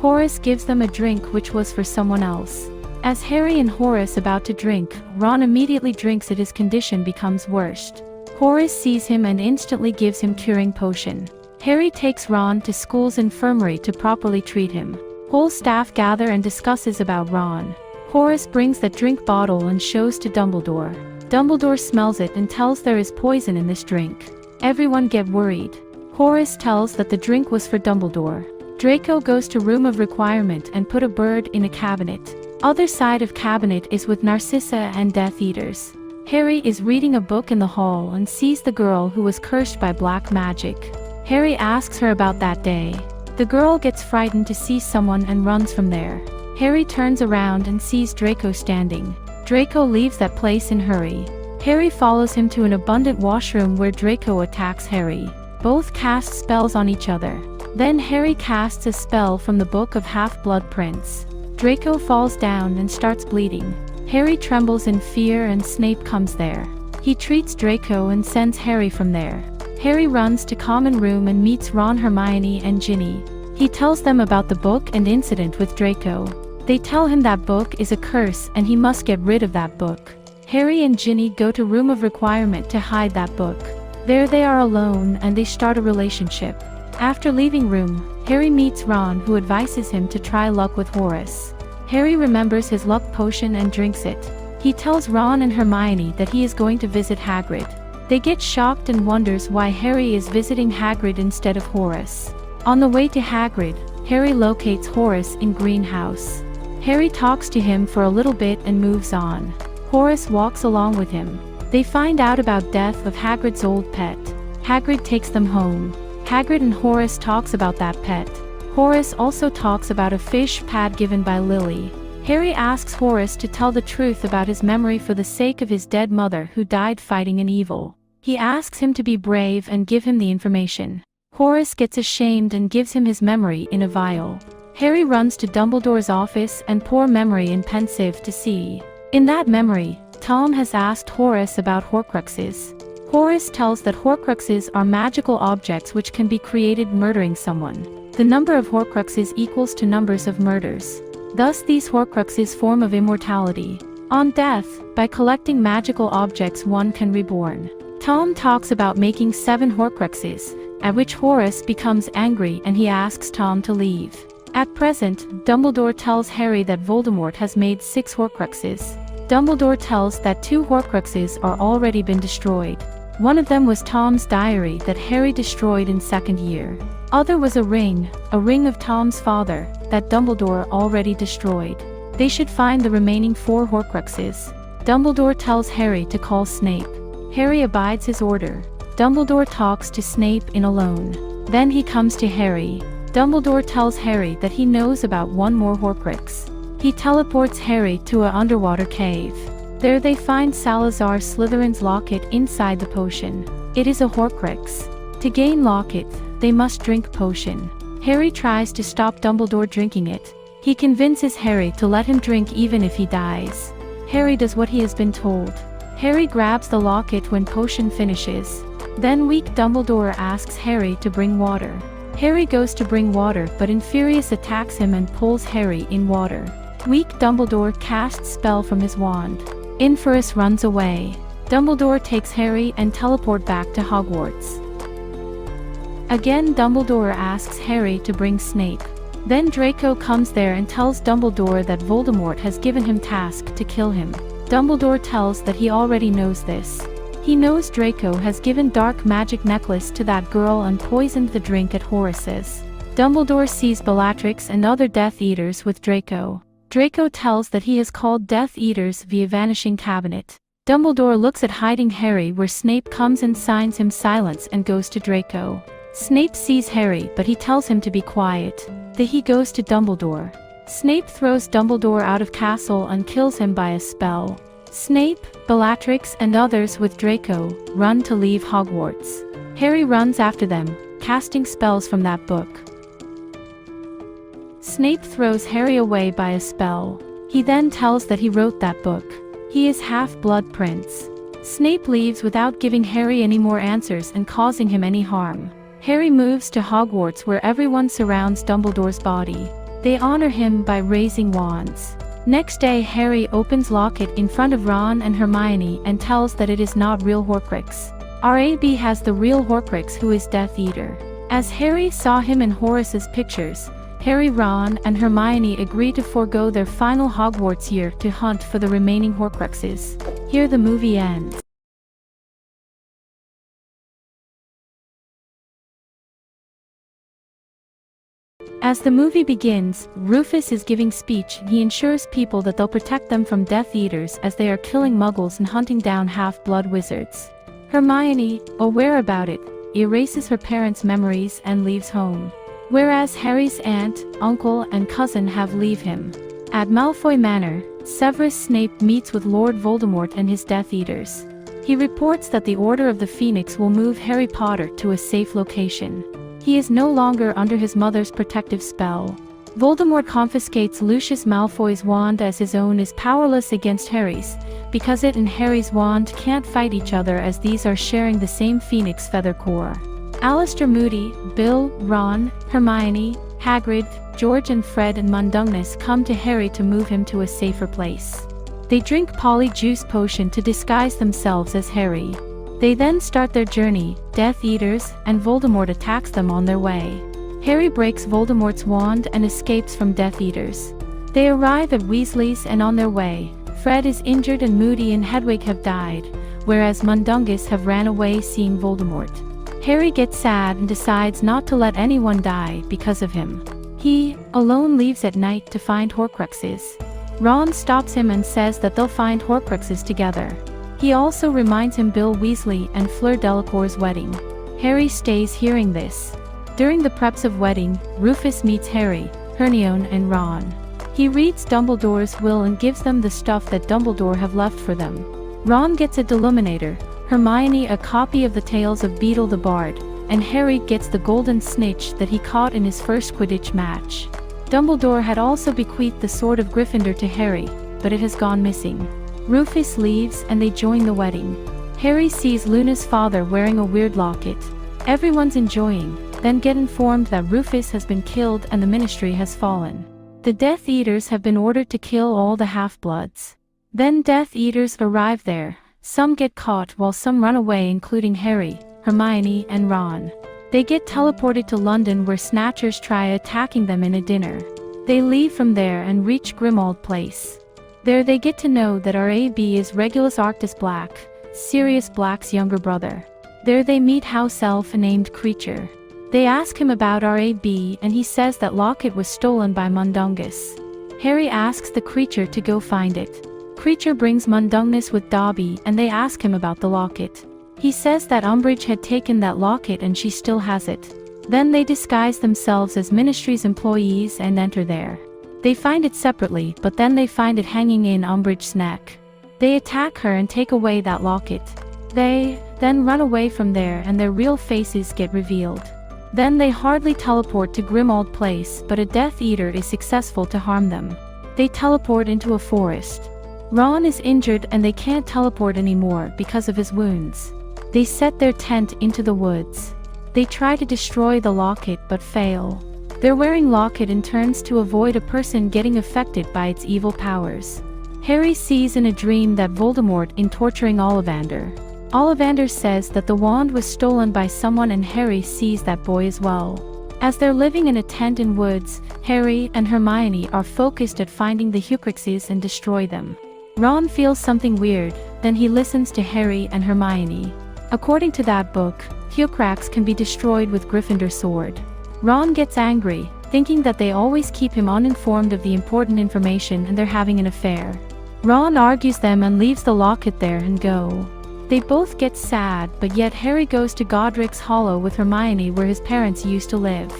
Horace gives them a drink which was for someone else. As Harry and Horace about to drink, Ron immediately drinks it. His condition becomes worse. Horace sees him and instantly gives him curing potion. Harry takes Ron to school's infirmary to properly treat him. Whole staff gather and discusses about Ron. Horace brings that drink bottle and shows to Dumbledore. Dumbledore smells it and tells there is poison in this drink. Everyone get worried. Horace tells that the drink was for Dumbledore. Draco goes to room of requirement and put a bird in a cabinet. Other side of cabinet is with Narcissa and Death Eaters. Harry is reading a book in the hall and sees the girl who was cursed by black magic. Harry asks her about that day. The girl gets frightened to see someone and runs from there. Harry turns around and sees Draco standing. Draco leaves that place in hurry. Harry follows him to an abundant washroom where Draco attacks Harry. Both cast spells on each other. Then Harry casts a spell from the Book of Half-Blood Prince. Draco falls down and starts bleeding. Harry trembles in fear and Snape comes there. He treats Draco and sends Harry from there. Harry runs to common room and meets Ron, Hermione and Ginny. He tells them about the book and incident with Draco. They tell him that book is a curse and he must get rid of that book. Harry and Ginny go to room of requirement to hide that book. There they are alone and they start a relationship. After leaving room, Harry meets Ron, who advises him to try luck with Horace. Harry remembers his luck potion and drinks it. He tells Ron and Hermione that he is going to visit Hagrid. They get shocked and wonders why Harry is visiting Hagrid instead of Horace. On the way to Hagrid, Harry locates Horace in greenhouse. Harry talks to him for a little bit and moves on. Horace walks along with him. They find out about death of Hagrid's old pet. Hagrid takes them home. Hagrid and Horace talks about that pet. Horace also talks about a fish pad given by Lily. Harry asks Horace to tell the truth about his memory for the sake of his dead mother who died fighting an evil. He asks him to be brave and give him the information. Horace gets ashamed and gives him his memory in a vial. Harry runs to Dumbledore's office and pours memory in pensive to see. In that memory, Tom has asked Horace about Horcruxes. Horace tells that Horcruxes are magical objects which can be created murdering someone. The number of Horcruxes equals to numbers of murders. Thus these Horcruxes form of immortality. On death, by collecting magical objects one can reborn. Tom talks about making 7 Horcruxes, at which Horace becomes angry and he asks Tom to leave. At present, Dumbledore tells Harry that Voldemort has made 6 Horcruxes. Dumbledore tells that 2 Horcruxes are already been destroyed. One of them was Tom's diary that Harry destroyed in 2nd year. Other was a ring of Tom's father, that Dumbledore already destroyed. They should find the remaining 4 Horcruxes. Dumbledore tells Harry to call Snape. Harry abides his order. Dumbledore talks to Snape in alone. Then he comes to Harry. Dumbledore tells Harry that he knows about one more Horcrux. He teleports Harry to an underwater cave. There they find Salazar Slytherin's locket inside the potion. It is a Horcrux. To gain locket, they must drink potion. Harry tries to stop Dumbledore drinking it. He convinces Harry to let him drink even if he dies. Harry does what he has been told. Harry grabs the locket when potion finishes. Then weak Dumbledore asks Harry to bring water. Harry goes to bring water but Infurius attacks him and pulls Harry in water. Weak Dumbledore casts spell from his wand. Infurius runs away. Dumbledore takes Harry and teleport back to Hogwarts. Again Dumbledore asks Harry to bring Snape. Then Draco comes there and tells Dumbledore that Voldemort has given him task to kill him. Dumbledore tells that he already knows this. He knows Draco has given dark magic necklace to that girl and poisoned the drink at Horace's. Dumbledore sees Bellatrix and other Death Eaters with Draco. Draco tells that he has called Death Eaters via Vanishing Cabinet. Dumbledore looks at hiding Harry where Snape comes and signs him silence and goes to Draco. Snape sees Harry but he tells him to be quiet. Then he goes to Dumbledore. Snape throws Dumbledore out of castle and kills him by a spell. Snape, Bellatrix and others with Draco run to leave Hogwarts. Harry runs after them, casting spells from that book. Snape throws Harry away by a spell. He then tells that he wrote that book. He is Half-Blood Prince. Snape leaves without giving Harry any more answers and causing him any harm. Harry moves to Hogwarts where everyone surrounds Dumbledore's body. They honor him by raising wands. Next day, Harry opens locket in front of Ron and Hermione and tells that it is not real Horcrux. RAB has the real Horcrux, who is Death Eater. As Harry saw him in Horace's pictures, Harry, Ron, and Hermione agree to forego their final Hogwarts year to hunt for the remaining Horcruxes. Here the movie ends. As the movie begins, Rufus is giving speech and he ensures people that they'll protect them from Death Eaters as they are killing muggles and hunting down half-blood wizards. Hermione, aware about it, erases her parents' memories and leaves home. Whereas Harry's aunt, uncle, and cousin have leave him. At Malfoy Manor, Severus Snape meets with Lord Voldemort and his Death Eaters. He reports that the Order of the Phoenix will move Harry Potter to a safe location. He is no longer under his mother's protective spell. Voldemort confiscates Lucius Malfoy's wand as his own is powerless against Harry's, because it and Harry's wand can't fight each other as these are sharing the same Phoenix feather core. Alastor Moody, Bill, Ron, Hermione, Hagrid, George and Fred and Mundungus come to Harry to move him to a safer place. They drink Polyjuice Potion to disguise themselves as Harry. They then start their journey, Death Eaters, and Voldemort attacks them on their way. Harry breaks Voldemort's wand and escapes from Death Eaters. They arrive at Weasley's and on their way, Fred is injured and Moody and Hedwig have died, whereas Mundungus have ran away seeing Voldemort. Harry gets sad and decides not to let anyone die because of him. He, alone, leaves at night to find Horcruxes. Ron stops him and says that they'll find Horcruxes together. He also reminds him Bill Weasley and Fleur Delacour's wedding. Harry stays hearing this. During the preps of wedding, Rufus meets Harry, Hermione and Ron. He reads Dumbledore's will and gives them the stuff that Dumbledore have left for them. Ron gets a Deluminator, Hermione a copy of the Tales of Beedle the Bard, and Harry gets the golden snitch that he caught in his first Quidditch match. Dumbledore had also bequeathed the Sword of Gryffindor to Harry, but it has gone missing. Rufus leaves and they join the wedding. Harry sees Luna's father wearing a weird locket. Everyone's enjoying, then get informed that Rufus has been killed and the Ministry has fallen. The Death Eaters have been ordered to kill all the Half-Bloods. Then Death Eaters arrive there. Some get caught while some run away, including Harry, Hermione, and Ron. They get teleported to London where Snatchers try attacking them in a dinner. They leave from there and reach Grimmauld Place. There they get to know that RAB is Regulus Arctus Black, Sirius Black's younger brother. There they meet House Elf, a named creature. They ask him about RAB and he says that locket was stolen by Mundungus. Harry asks the creature to go find it. Creature brings Mundungus with Dobby and they ask him about the locket. He says that Umbridge had taken that locket and she still has it. Then they disguise themselves as Ministry's employees and enter there. They find it separately, but then they find it hanging in Umbridge's neck. They attack her and take away that locket. They then run away from there and their real faces get revealed. Then they hardly teleport to Grimmauld Place, but a Death Eater is successful to harm them. They teleport into a forest. Ron is injured and they can't teleport anymore because of his wounds. They set their tent into the woods. They try to destroy the locket but fail. They're wearing locket and turns to avoid a person getting affected by its evil powers. Harry sees in a dream that Voldemort in torturing Ollivander. Ollivander says that the wand was stolen by someone and Harry sees that boy as well. As they're living in a tent in woods, Harry and Hermione are focused at finding the Horcruxes and destroy them. Ron feels something weird, then he listens to Harry and Hermione. According to that book, Horcrux can be destroyed with Gryffindor sword. Ron gets angry, thinking that they always keep him uninformed of the important information and they're having an affair. Ron argues them and leaves the locket there and go. They both get sad, but yet Harry goes to Godric's Hollow with Hermione where his parents used to live.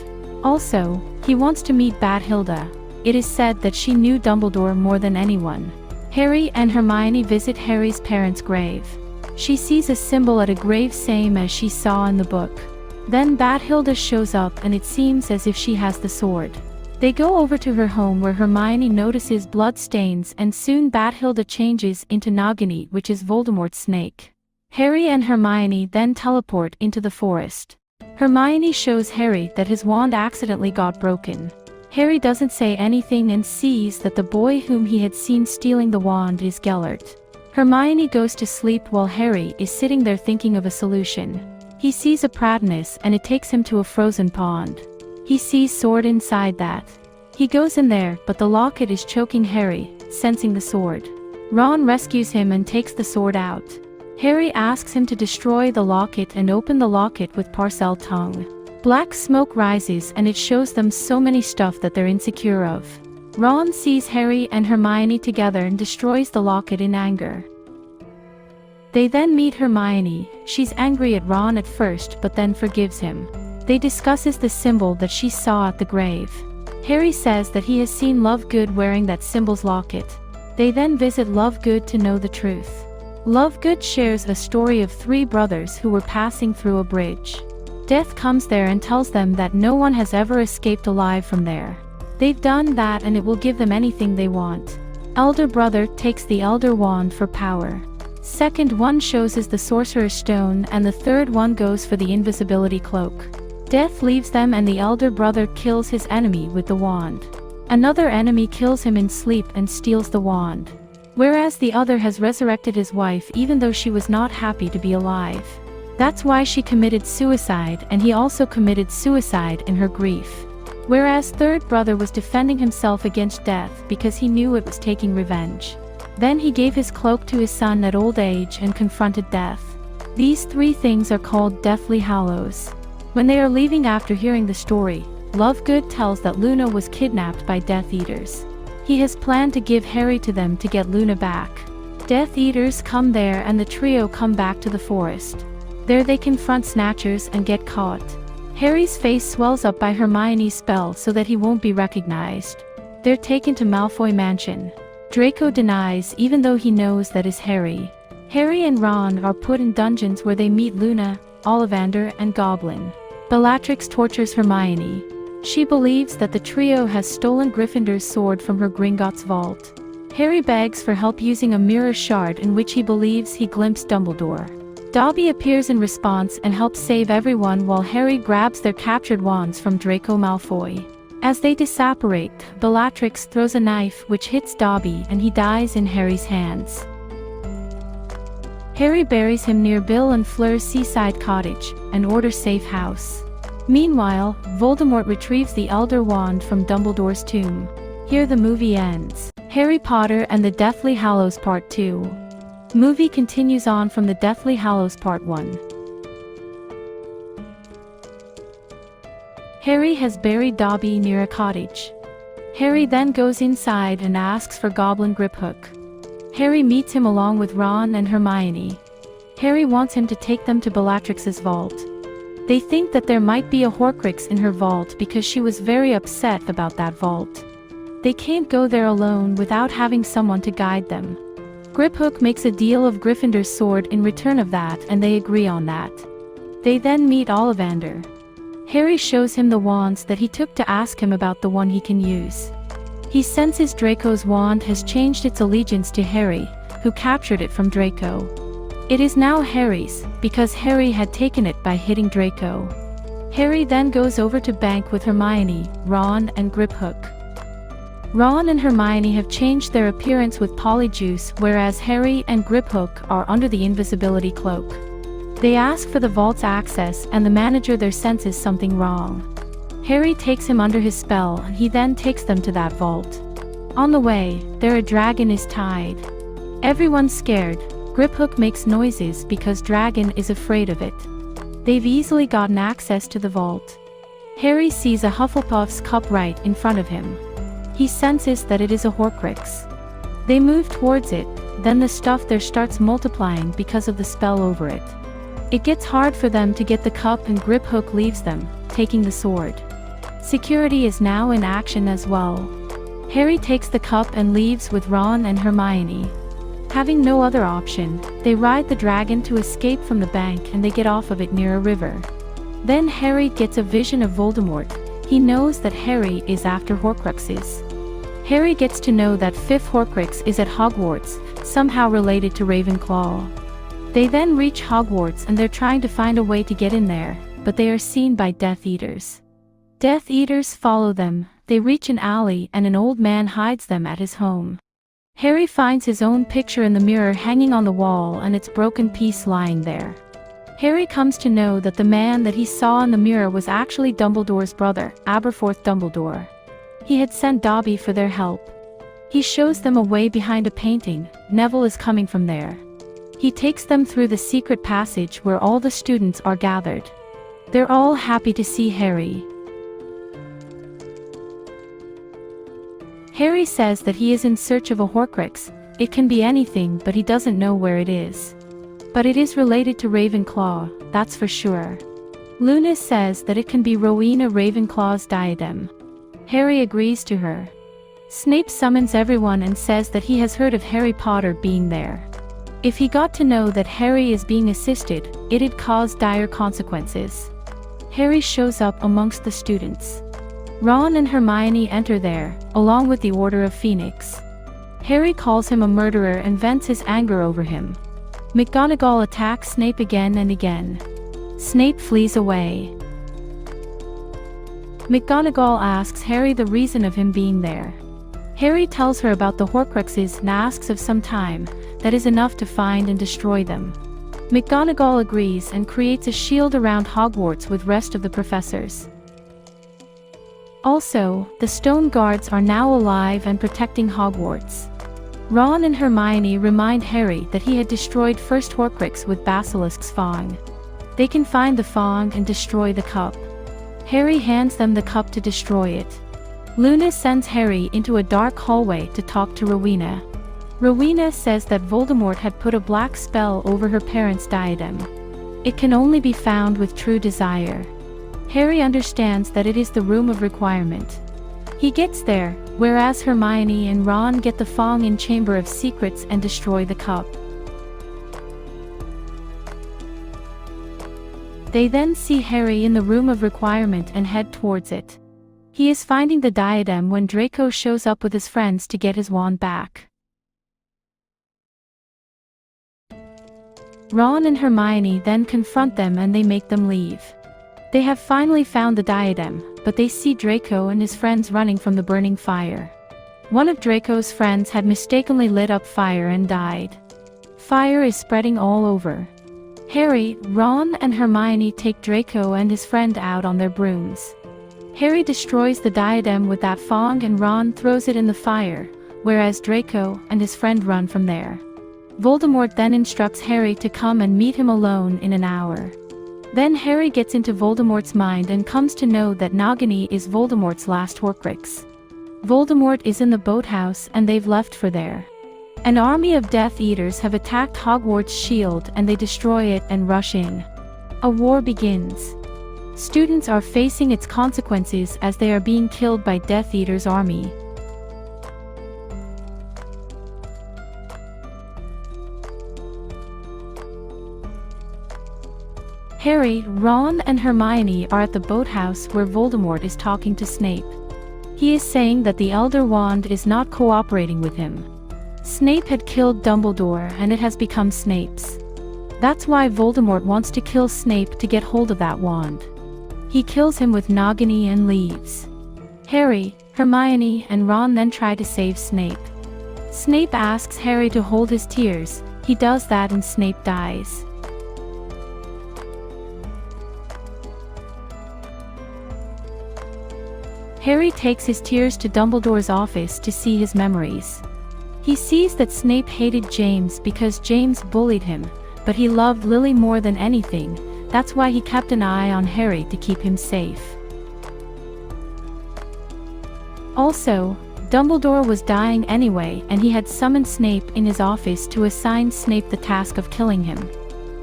Also, he wants to meet Bathilda. It is said that she knew Dumbledore more than anyone. Harry and Hermione visit Harry's parents' grave. She sees a symbol at a grave same as she saw in the book. Then Bathilda shows up and it seems as if she has the sword. They go over to her home where Hermione notices blood stains and soon Bathilda changes into Nagini, which is Voldemort's snake. Harry and Hermione then teleport into the forest. Hermione shows Harry that his wand accidentally got broken. Harry doesn't say anything and sees that the boy whom he had seen stealing the wand is Gellert. Hermione goes to sleep while Harry is sitting there thinking of a solution. He sees a Pratinus and it takes him to a frozen pond. He sees sword inside that. He goes in there, but the locket is choking Harry, sensing the sword. Ron rescues him and takes the sword out. Harry asks him to destroy the locket and open the locket with Parcel Tongue. Black smoke rises and it shows them so many stuff that they're insecure of. Ron sees Harry and Hermione together and destroys the locket in anger. They then meet Hermione. She's angry at Ron at first but then forgives him. They discusses the symbol that she saw at the grave. Harry says that he has seen Lovegood wearing that symbol's locket. They then visit Lovegood to know the truth. Lovegood shares a story of 3 brothers who were passing through a bridge. Death comes there and tells them that no one has ever escaped alive from there. They've done that and it will give them anything they want. Elder brother takes the Elder Wand for power. Second one shows us the Sorcerer's Stone and the third one goes for the invisibility cloak. Death leaves them and the elder brother kills his enemy with the wand. Another enemy kills him in sleep and steals the wand. Whereas the other has resurrected his wife even though she was not happy to be alive. That's why she committed suicide and he also committed suicide in her grief. Whereas third brother was defending himself against death because he knew it was taking revenge. Then he gave his cloak to his son at old age and confronted death. These 3 things are called Deathly Hallows. When they are leaving after hearing the story, Lovegood tells that Luna was kidnapped by Death Eaters. He has planned to give Harry to them to get Luna back. Death Eaters come there and the trio come back to the forest. There they confront Snatchers and get caught. Harry's face swells up by Hermione's spell so that he won't be recognized. They're taken to Malfoy Mansion. Draco denies even though he knows that is Harry. Harry and Ron are put in dungeons where they meet Luna, Ollivander and Goblin. Bellatrix tortures Hermione. She believes that the trio has stolen Gryffindor's sword from her Gringotts vault. Harry begs for help using a mirror shard in which he believes he glimpsed Dumbledore. Dobby appears in response and helps save everyone while Harry grabs their captured wands from Draco Malfoy. As they disapparate, Bellatrix throws a knife which hits Dobby and he dies in Harry's hands. Harry buries him near Bill and Fleur's seaside cottage and orders safe house. Meanwhile, Voldemort retrieves the Elder Wand from Dumbledore's tomb. Here the movie ends. Harry Potter and the Deathly Hallows Part 2. Movie continues on from the Deathly Hallows Part 1. Harry has buried Dobby near a cottage. Harry then goes inside and asks for Goblin Griphook. Harry meets him along with Ron and Hermione. Harry wants him to take them to Bellatrix's vault. They think that there might be a Horcrux in her vault because she was very upset about that vault. They can't go there alone without having someone to guide them. Griphook makes a deal of Gryffindor's sword in return of that and they agree on that. They then meet Ollivander. Harry shows him the wands that he took to ask him about the one he can use. He senses Draco's wand has changed its allegiance to Harry, who captured it from Draco. It is now Harry's, because Harry had taken it by hitting Draco. Harry then goes over to bank with Hermione, Ron and Griphook. Ron and Hermione have changed their appearance with Polyjuice whereas Harry and Griphook are under the invisibility cloak. They ask for the vault's access and the manager there senses something wrong. Harry takes him under his spell and he then takes them to that vault. On the way, there a dragon is tied. Everyone's scared. Griphook makes noises because Dragon is afraid of it. They've easily gotten access to the vault. Harry sees a Hufflepuff's cup right in front of him. He senses that it is a Horcrux. They move towards it, then the stuff there starts multiplying because of the spell over it. It gets hard for them to get the cup and Griphook leaves them, taking the sword. Security is now in action as well. Harry takes the cup and leaves with Ron and Hermione. Having no other option, they ride the dragon to escape from the bank and they get off of it near a river. Then Harry gets a vision of Voldemort. He knows that Harry is after Horcruxes. Harry gets to know that 5th Horcrux is at Hogwarts, somehow related to Ravenclaw. They then reach Hogwarts and they're trying to find a way to get in there, but they are seen by Death Eaters. Death Eaters follow them, they reach an alley and an old man hides them at his home. Harry finds his own picture in the mirror hanging on the wall and its broken piece lying there. Harry comes to know that the man that he saw in the mirror was actually Dumbledore's brother, Aberforth Dumbledore. He had sent Dobby for their help. He shows them a way behind a painting. Neville is coming from there. He takes them through the secret passage where all the students are gathered. They're all happy to see Harry. Harry says that he is in search of a Horcrux. It can be anything, but he doesn't know where it is. But it is related to Ravenclaw, that's for sure. Luna says that it can be Rowena Ravenclaw's diadem. Harry agrees to her. Snape summons everyone and says that he has heard of Harry Potter being there. If he got to know that Harry is being assisted, it'd cause dire consequences. Harry shows up amongst the students. Ron and Hermione enter there, along with the Order of Phoenix. Harry calls him a murderer and vents his anger over him. McGonagall attacks Snape again and again. Snape flees away. McGonagall asks Harry the reason of him being there. Harry tells her about the Horcruxes and asks of some time. That is enough to find and destroy them. McGonagall agrees and creates a shield around Hogwarts with rest of the professors. Also, the Stone Guards are now alive and protecting Hogwarts. Ron and Hermione remind Harry that he had destroyed first Horcrux with Basilisk's Fang. They can find the Fang and destroy the cup. Harry hands them the cup to destroy it. Luna sends Harry into a dark hallway to talk to Rowena. Rowena says that Voldemort had put a black spell over her parents' diadem. It can only be found with true desire. Harry understands that it is the Room of Requirement. He gets there, whereas Hermione and Ron get the Fang in Chamber of Secrets and destroy the cup. They then see Harry in the Room of Requirement and head towards it. He is finding the diadem when Draco shows up with his friends to get his wand back. Ron and Hermione then confront them and they make them leave. They have finally found the diadem, but they see Draco and his friends running from the burning fire. One of Draco's friends had mistakenly lit up fire and died. Fire is spreading all over. Harry, Ron and Hermione take Draco and his friend out on their brooms. Harry destroys the diadem with that Fang and Ron throws it in the fire, whereas Draco and his friend run from there. Voldemort then instructs Harry to come and meet him alone in an hour. Then Harry gets into Voldemort's mind and comes to know that Nagini is Voldemort's last Horcrux. Voldemort is in the boathouse and they've left for there. An army of Death Eaters have attacked Hogwarts' shield and they destroy it and rush in. A war begins. Students are facing its consequences as they are being killed by Death Eaters' army. Harry, Ron and Hermione are at the boathouse where Voldemort is talking to Snape. He is saying that the Elder Wand is not cooperating with him. Snape had killed Dumbledore and it has become Snape's. That's why Voldemort wants to kill Snape to get hold of that wand. He kills him with Nagini and leaves. Harry, Hermione and Ron then try to save Snape. Snape asks Harry to hold his tears. He does that and Snape dies. Harry takes his tears to Dumbledore's office to see his memories. He sees that Snape hated James because James bullied him, but he loved Lily more than anything. That's why he kept an eye on Harry to keep him safe. Also, Dumbledore was dying anyway and he had summoned Snape in his office to assign Snape the task of killing him.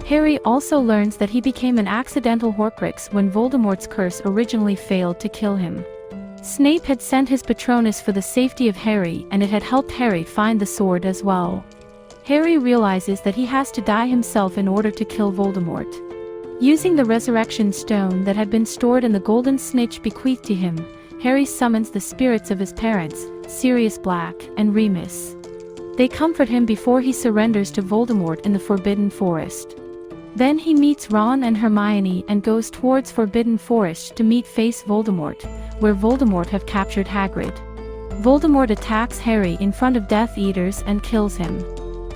Harry also learns that he became an accidental Horcrux when Voldemort's curse originally failed to kill him. Snape had sent his Patronus for the safety of Harry and it had helped Harry find the sword as well. Harry realizes that he has to die himself in order to kill Voldemort. Using the resurrection stone that had been stored in the golden snitch bequeathed to him, Harry summons the spirits of his parents, Sirius Black and Remus. They comfort him before he surrenders to Voldemort in the Forbidden Forest. Then he meets Ron and Hermione and goes towards Forbidden Forest to face Voldemort, where Voldemort have captured Hagrid. Voldemort attacks Harry in front of Death Eaters and kills him.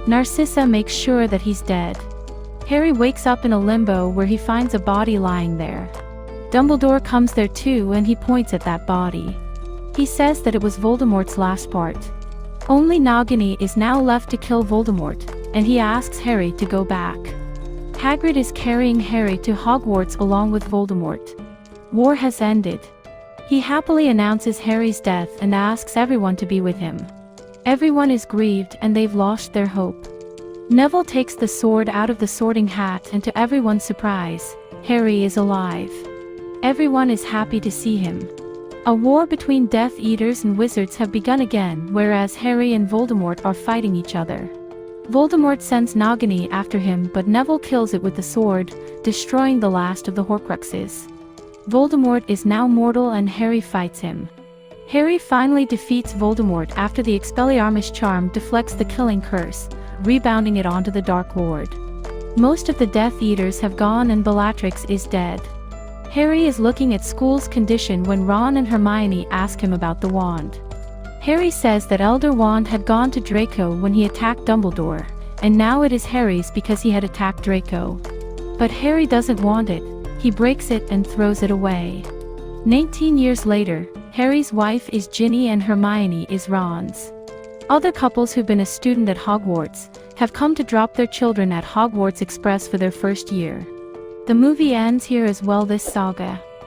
Narcissa makes sure that he's dead. Harry wakes up in a limbo where he finds a body lying there. Dumbledore comes there too and he points at that body. He says that it was Voldemort's last part. Only Nagini is now left to kill Voldemort, and he asks Harry to go back. Hagrid is carrying Harry to Hogwarts along with Voldemort. War has ended. He happily announces Harry's death and asks everyone to be with him. Everyone is grieved and they've lost their hope. Neville takes the sword out of the sorting hat and to everyone's surprise, Harry is alive. Everyone is happy to see him. A war between Death Eaters and wizards have begun again, whereas Harry and Voldemort are fighting each other. Voldemort sends Nagini after him, but Neville kills it with the sword, destroying the last of the Horcruxes. Voldemort is now mortal and Harry fights him. Harry finally defeats Voldemort after the Expelliarmus charm deflects the killing curse, rebounding it onto the Dark Lord. Most of the Death Eaters have gone and Bellatrix is dead. Harry is looking at school's condition when Ron and Hermione ask him about the wand. Harry says that Elder Wand had gone to Draco when he attacked Dumbledore, and now it is Harry's because he had attacked Draco. But Harry doesn't want it, he breaks it and throws it away. 19 years later, Harry's wife is Ginny and Hermione is Ron's. Other couples who've been a student at Hogwarts have come to drop their children at Hogwarts Express for their first year. The movie ends here as well. This saga